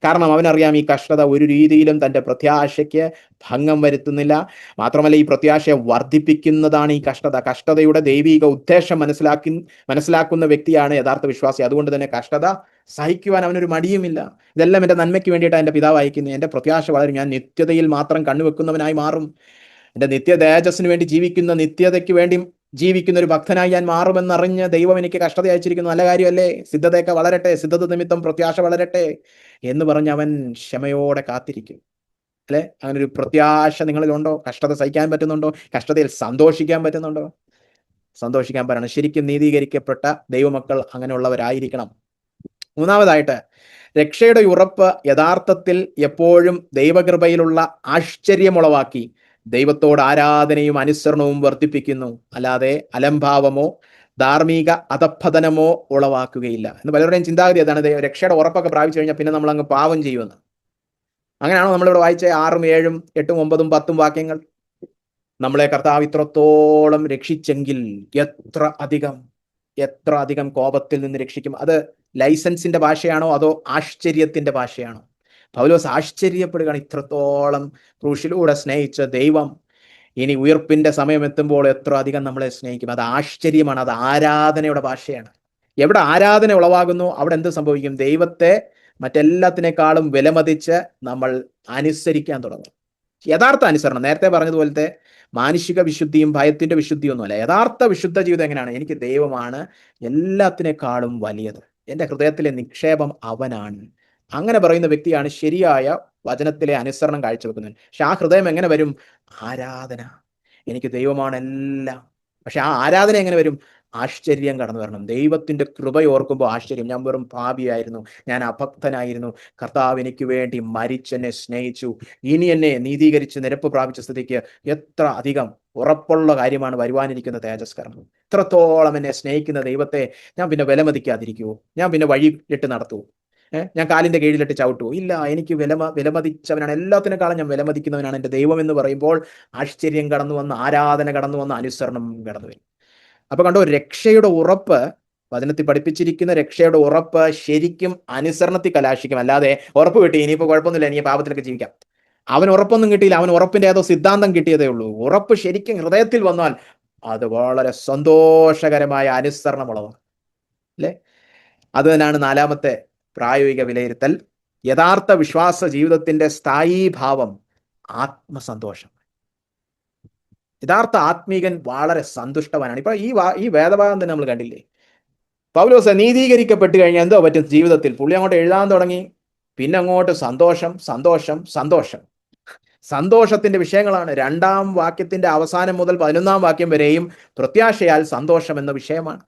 കാരണം അവനറിയാം ഈ കഷ്ടത ഒരു രീതിയിലും തൻ്റെ പ്രത്യാശയ്ക്ക് ഭംഗം വരുത്തുന്നില്ല. മാത്രമല്ല, ഈ പ്രത്യാശയെ വർദ്ധിപ്പിക്കുന്നതാണ് ഈ കഷ്ടത. കഷ്ടതയുടെ ദൈവിക ഉദ്ദേശം മനസ്സിലാക്കുന്ന വ്യക്തിയാണ് യഥാർത്ഥ വിശ്വാസി. അതുകൊണ്ട് തന്നെ കഷ്ടത സഹിക്കുവാൻ അവനൊരു മടിയുമില്ല. ഇതെല്ലാം എൻ്റെ നന്മയ്ക്ക് വേണ്ടിയിട്ട് എൻ്റെ പിതാവ് അയക്കുന്നു. എൻ്റെ പ്രത്യാശ വളരും. ഞാൻ നിത്യതയിൽ മാത്രം കണ്ണുവെക്കുന്നവനായി മാറും. എൻ്റെ നിത്യ തേജസ്സിന് വേണ്ടി ജീവിക്കുന്ന, നിത്യതയ്ക്ക് വേണ്ടി ജീവിക്കുന്ന ഒരു ഭക്തനായി ഞാൻ മാറുമെന്നറിഞ്ഞ് ദൈവം എനിക്ക് കഷ്ടത അയച്ചിരിക്കുന്നു. നല്ല കാര്യമല്ലേ? സിദ്ധതയൊക്കെ വളരട്ടെ, സിദ്ധത നിമിത്തം പ്രത്യാശ വളരട്ടെ എന്ന് പറഞ്ഞ് അവൻ ക്ഷമയോടെ കാത്തിരിക്കും. അല്ലെ, അങ്ങനെ ഒരു പ്രത്യാശ നിങ്ങളിലുണ്ടോ? കഷ്ടത സഹിക്കാൻ പറ്റുന്നുണ്ടോ? കഷ്ടതയിൽ സന്തോഷിക്കാൻ പറ്റുന്നുണ്ടോ? സന്തോഷിക്കാൻ പറയണം. ശരിക്കും നീതീകരിക്കപ്പെട്ട ദൈവമക്കൾ അങ്ങനെയുള്ളവരായിരിക്കണം. മൂന്നാമതായിട്ട്, രക്ഷയുടെ ഉറപ്പ് യഥാർത്ഥത്തിൽ എപ്പോഴും ദൈവകൃപയിലുള്ള ആശ്ചര്യമുളവാക്കി ദൈവത്തോട് ആരാധനയും അനുസരണവും വർദ്ധിപ്പിക്കുന്നു. അല്ലാതെ അലംഭാവമോ ധാർമ്മിക അധപ്പതനമോ ഉളവാക്കുകയില്ല എന്ന് പലരുടെയും ചിന്താഗതി അതാണ്. രക്ഷയുടെ ഉറപ്പൊക്കെ പ്രാപിച്ചു കഴിഞ്ഞാൽ പിന്നെ നമ്മൾ അങ്ങ് പാവം ചെയ്യുമെന്ന്. അങ്ങനെയാണോ നമ്മളിവിടെ വായിച്ച 6, 7, 8, 9, 10 വാക്യങ്ങൾ? നമ്മളെ കർത്താവ് ഇത്രത്തോളം രക്ഷിച്ചെങ്കിൽ എത്ര അധികം കോപത്തിൽ നിന്ന് രക്ഷിക്കും. അത് ലൈസൻസിന്റെ ഭാഷയാണോ അതോ ആശ്ചര്യത്തിന്റെ ഭാഷയാണോ? പൗലോസ് ആശ്ചര്യപ്പെടുകയാണ്. ഇത്രത്തോളം ക്രൂശിലൂടെ സ്നേഹിച്ച ദൈവം ഇനി ഉയർപ്പിന്റെ സമയം എത്തുമ്പോൾ എത്ര അധികം നമ്മളെ സ്നേഹിക്കും. അത് ആശ്ചര്യമാണ്. അത് ആരാധനയുടെ ഭാഷയാണ്. എവിടെ ആരാധന ഉളവാകുന്നു അവിടെ എന്ത് സംഭവിക്കും? ദൈവത്തെ മറ്റെല്ലാത്തിനേക്കാളും വിലമതിച്ച് നമ്മൾ അനുസരിക്കാൻ തുടങ്ങും. യഥാർത്ഥ അനുസരണം, നേരത്തെ പറഞ്ഞതുപോലത്തെ മാനുഷിക വിശുദ്ധിയും ഭയത്തിന്റെ വിശുദ്ധിയും ഒന്നുമല്ല. യഥാർത്ഥ വിശുദ്ധ ജീവിതം എങ്ങനെയാണ്? എനിക്ക് ദൈവമാണ് എല്ലാത്തിനേക്കാളും വലിയത്, എൻ്റെ ഹൃദയത്തിലെ നിക്ഷേപം അവനാണ്. അങ്ങനെ പറയുന്ന വ്യക്തിയാണ് ശരിയായ വചനത്തിലെ അനുസരണം കാഴ്ചവെക്കുന്നത്. പക്ഷെ ആ ഹൃദയം എങ്ങനെ വരും? ആരാധന. എനിക്ക് ദൈവമാണ് എല്ലാം. പക്ഷെ ആ ആരാധന എങ്ങനെ വരും? ആശ്ചര്യം കടന്നു വരണം. ദൈവത്തിന്റെ കൃപ ഓർക്കുമ്പോൾ ആശ്ചര്യം. ഞാൻ വെറും പാപിയായിരുന്നു, ഞാൻ അഭക്തനായിരുന്നു, കർത്താവ് എനിക്ക് വേണ്ടി മരിച്ചെന്നെ സ്നേഹിച്ചു, ഇനി എന്നെ നീതീകരിച്ച് നിരപ്പ് പ്രാപിച്ച സ്ഥിതിക്ക് എത്ര അധികം ഉറപ്പുള്ള കാര്യമാണ് വരുവാനിരിക്കുന്ന തേജസ്കരണം. ഇത്രത്തോളം എന്നെ സ്നേഹിക്കുന്ന ദൈവത്തെ ഞാൻ പിന്നെ വിലമതിക്കാതിരിക്കുവോ? ഞാൻ പിന്നെ വഴിയിട്ട് നടത്തുവോ? ഞാൻ കാലിന്റെ കീഴിലിട്ട് ചവിട്ടുവോ? ഇല്ല. എനിക്ക് വിലമതിച്ചവനാണ്, എല്ലാത്തിനേക്കാളും ഞാൻ വിലമതിക്കുന്നവനാണ് എൻ്റെ ദൈവം എന്ന് പറയുമ്പോൾ ആശ്ചര്യം കടന്നു വന്ന്, ആരാധന കടന്നു വന്ന്, അനുസരണം കടന്നു വരും. അപ്പൊ കണ്ടോ, രക്ഷയുടെ ഉറപ്പ്, വചനത്തിൽ പഠിപ്പിച്ചിരിക്കുന്ന രക്ഷയുടെ ഉറപ്പ് ശരിക്കും അനുസരണത്തിൽ കലാശിക്കും. അല്ലാതെ ഉറപ്പ് കിട്ടി ഇനിയിപ്പോ കുഴപ്പമൊന്നുമില്ല, ഇനി പാപത്തിലൊക്കെ ജീവിക്കാം. അവൻ ഉറപ്പൊന്നും കിട്ടിയില്ല, അവൻ ഉറപ്പിന്റെ ഏതോ സിദ്ധാന്തം കിട്ടിയതേ ഉള്ളൂ. ഉറപ്പ് ശരിക്കും ഹൃദയത്തിൽ വന്നാൽ അത് വളരെ സന്തോഷകരമായ അനുസരണമുള്ളതാണ്. അല്ലെ, അത് തന്നെയാണ് നാലാമത്തെ പ്രായോഗിക വിലയിരുത്തൽ. യഥാർത്ഥ വിശ്വാസ ജീവിതത്തിന്റെ സ്ഥായീ ഭാവം ആത്മസന്തോഷം. യഥാർത്ഥ ആത്മീകൻ വളരെ സന്തുഷ്ടവാനാണ്. ഇപ്പൊ ഈ വേദഭാഗം തന്നെ നമ്മൾ കണ്ടില്ലേ? പൗലോസ് നീതീകരിക്കപ്പെട്ട് കഴിഞ്ഞാൽ എന്തോ പറ്റും ജീവിതത്തിൽ? പുള്ളി അങ്ങോട്ട് എഴുതാൻ തുടങ്ങി. പിന്നെ അങ്ങോട്ട് സന്തോഷം, സന്തോഷം, സന്തോഷം. സന്തോഷത്തിന്റെ വിഷയങ്ങളാണ്. 2-ാം വാക്യത്തിന്റെ അവസാനം മുതൽ 11-ാം വാക്യം വരെയും പ്രത്യാശയാൽ സന്തോഷം എന്ന വിഷയമാണ്.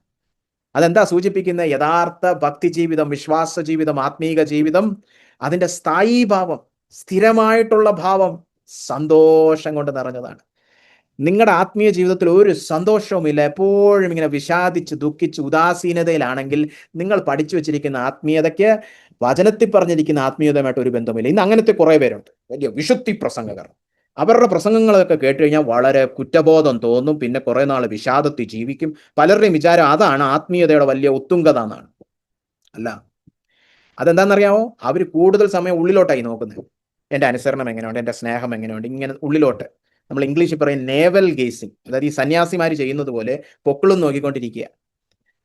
അതെന്താ സൂചിപ്പിക്കുന്നത്? യഥാർത്ഥ ഭക്തി ജീവിതം, വിശ്വാസ ജീവിതം, ആത്മീക ജീവിതം, അതിന്റെ സ്ഥായീ ഭാവം, സ്ഥിരമായിട്ടുള്ള ഭാവം സന്തോഷം കൊണ്ട് നിറഞ്ഞതാണ്. നിങ്ങളുടെ ആത്മീയ ജീവിതത്തിൽ ഒരു സന്തോഷവുമില്ല, എപ്പോഴും ഇങ്ങനെ വിഷാദിച്ച് ദുഃഖിച്ച് ഉദാസീനതയിലാണെങ്കിൽ നിങ്ങൾ പഠിച്ചു വെച്ചിരിക്കുന്ന ആത്മീയതയ്ക്ക് വചനത്തിൽ പറഞ്ഞിരിക്കുന്ന ആത്മീയതയുമായിട്ട് ഒരു ബന്ധമില്ല. ഇന്ന് അങ്ങനത്തെ കുറെ പേരുണ്ട്, വലിയ വിശുദ്ധി പ്രസംഗകർ. അവരുടെ പ്രസംഗങ്ങളൊക്കെ കേട്ട് കഴിഞ്ഞാൽ വളരെ കുറ്റബോധം തോന്നും. പിന്നെ കുറെ നാൾ വിഷാദത്തിൽ ജീവിക്കും. പലരുടെയും വിചാരം അതാണ് ആത്മീയതയുടെ വലിയ ഉത്തുംഗത എന്നാണ്. അല്ല, അതെന്താണെന്നറിയാമോ? അവർ കൂടുതൽ സമയം ഉള്ളിലോട്ടായി നോക്കുന്നത്. എൻ്റെ അനുസരണം എങ്ങനെയുണ്ട്, എൻ്റെ സ്നേഹം എങ്ങനെയുണ്ട്, ഇങ്ങനെ ഉള്ളിലോട്ട്. നമ്മൾ ഇംഗ്ലീഷിൽ പറയും നേവൽ ഗേസിങ്. അതായത് ഈ സന്യാസിമാർ ചെയ്യുന്നത് പോലെ പൊക്കിളും നോക്കിക്കൊണ്ടിരിക്കുക.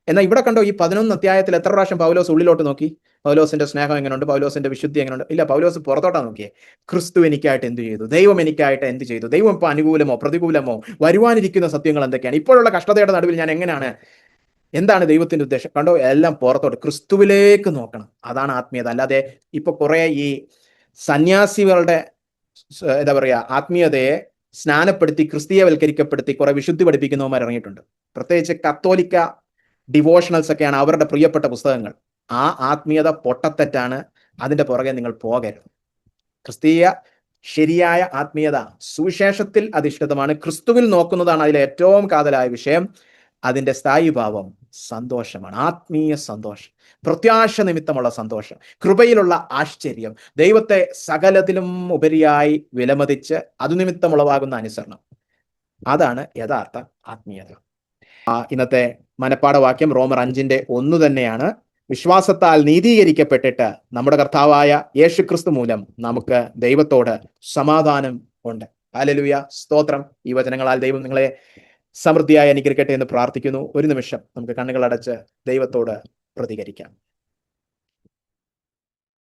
എന്നാൽ ഇവിടെ കണ്ടോ, ഈ 11 അധ്യായത്തിൽ എത്ര പ്രാവശ്യം പൗലോസ് ഉള്ളിലോട്ട് നോക്കി? പൗലോസിന്റെ സ്നേഹം എങ്ങനെയുണ്ട്, പൗലോസിന്റെ വിശുദ്ധി എങ്ങനെയുണ്ട്? ഇല്ല, പൗലോസ് പുറത്തോട്ടാ നോക്കിയേ. ക്രിസ്തു എനിക്കായിട്ട് എന്ത് ചെയ്തു, ദൈവം എനിക്കായിട്ട് എന്ത് ചെയ്തു, ദൈവം ഇപ്പൊ അനുകൂലമോ പ്രതികൂലമോ, വരുവാനിരിക്കുന്ന സത്യങ്ങൾ എന്തൊക്കെയാണ്, ഇപ്പോഴുള്ള കഷ്ടതയുടെ നടുവിൽ ഞാൻ എങ്ങനെയാണ്, എന്താണ് ദൈവത്തിന്റെ ഉദ്ദേശം? കണ്ടോ, എല്ലാം പുറത്തോട്ട് ക്രിസ്തുവിലേക്ക് നോക്കണം. അതാണ് ആത്മീയത. അല്ലാതെ ഇപ്പൊ കുറെ ഈ സന്യാസികളുടെ എന്താ പറയാ, ആത്മീയതയെ സ്നാനപ്പെടുത്തി ക്രിസ്തീയവൽക്കരിക്കപ്പെടുത്തി കുറെ വിശുദ്ധി പഠിപ്പിക്കുന്നവന്മാർ ഇറങ്ങിയിട്ടുണ്ട്. പ്രത്യേകിച്ച് കത്തോലിക്ക ഡിവോഷണൽസ് ഒക്കെയാണ് അവരുടെ പ്രിയപ്പെട്ട പുസ്തകങ്ങൾ. ആ ആത്മീയത പൊട്ടത്തെറ്റാണ്. അതിന്റെ പുറകെ നിങ്ങൾ പോകരുത്. ക്രിസ്തീയ ശരിയായ ആത്മീയത സുവിശേഷത്തിൽ അധിഷ്ഠിതമാണ്. ക്രിസ്തുവിൽ നോക്കുന്നതാണ് അതിലെ ഏറ്റവും കാതലായ വിഷയം. അതിന്റെ സ്ഥായി ഭാവം സന്തോഷമാണ്, ആത്മീയ സന്തോഷം, പ്രത്യാശ നിമിത്തമുള്ള സന്തോഷം, കൃപയിലുള്ള ആശ്ചര്യം, ദൈവത്തെ സകലത്തിലും ഉപരിയായി വിലമതിച്ച് അതുനിമിത്തമുളവാകുന്ന അനുസരണം. അതാണ് യഥാർത്ഥ ആത്മീയത. ഇന്നത്തെ മനപ്പാഠവാക്യം റോമർ 5:1 തന്നെയാണ്. വിശ്വാസത്താൽ നീതീകരിക്കപ്പെട്ടിട്ട് നമ്മുടെ കർത്താവായ യേശുക്രിസ്തു മൂലം നമുക്ക് ദൈവത്തോട് സമാധാനം ഉണ്ട്. ഹല്ലേലൂയ, സ്തോത്രം. ഈ വചനങ്ങളാൽ ദൈവം നിങ്ങളെ സമൃദ്ധിയായി അനുഗ്രഹിക്കട്ടെ എന്ന് പ്രാർത്ഥിക്കുന്നു. ഒരു നിമിഷം നമുക്ക് കണ്ണുകൾ അടച്ച് ദൈവത്തോട് പ്രതികരിക്കാം.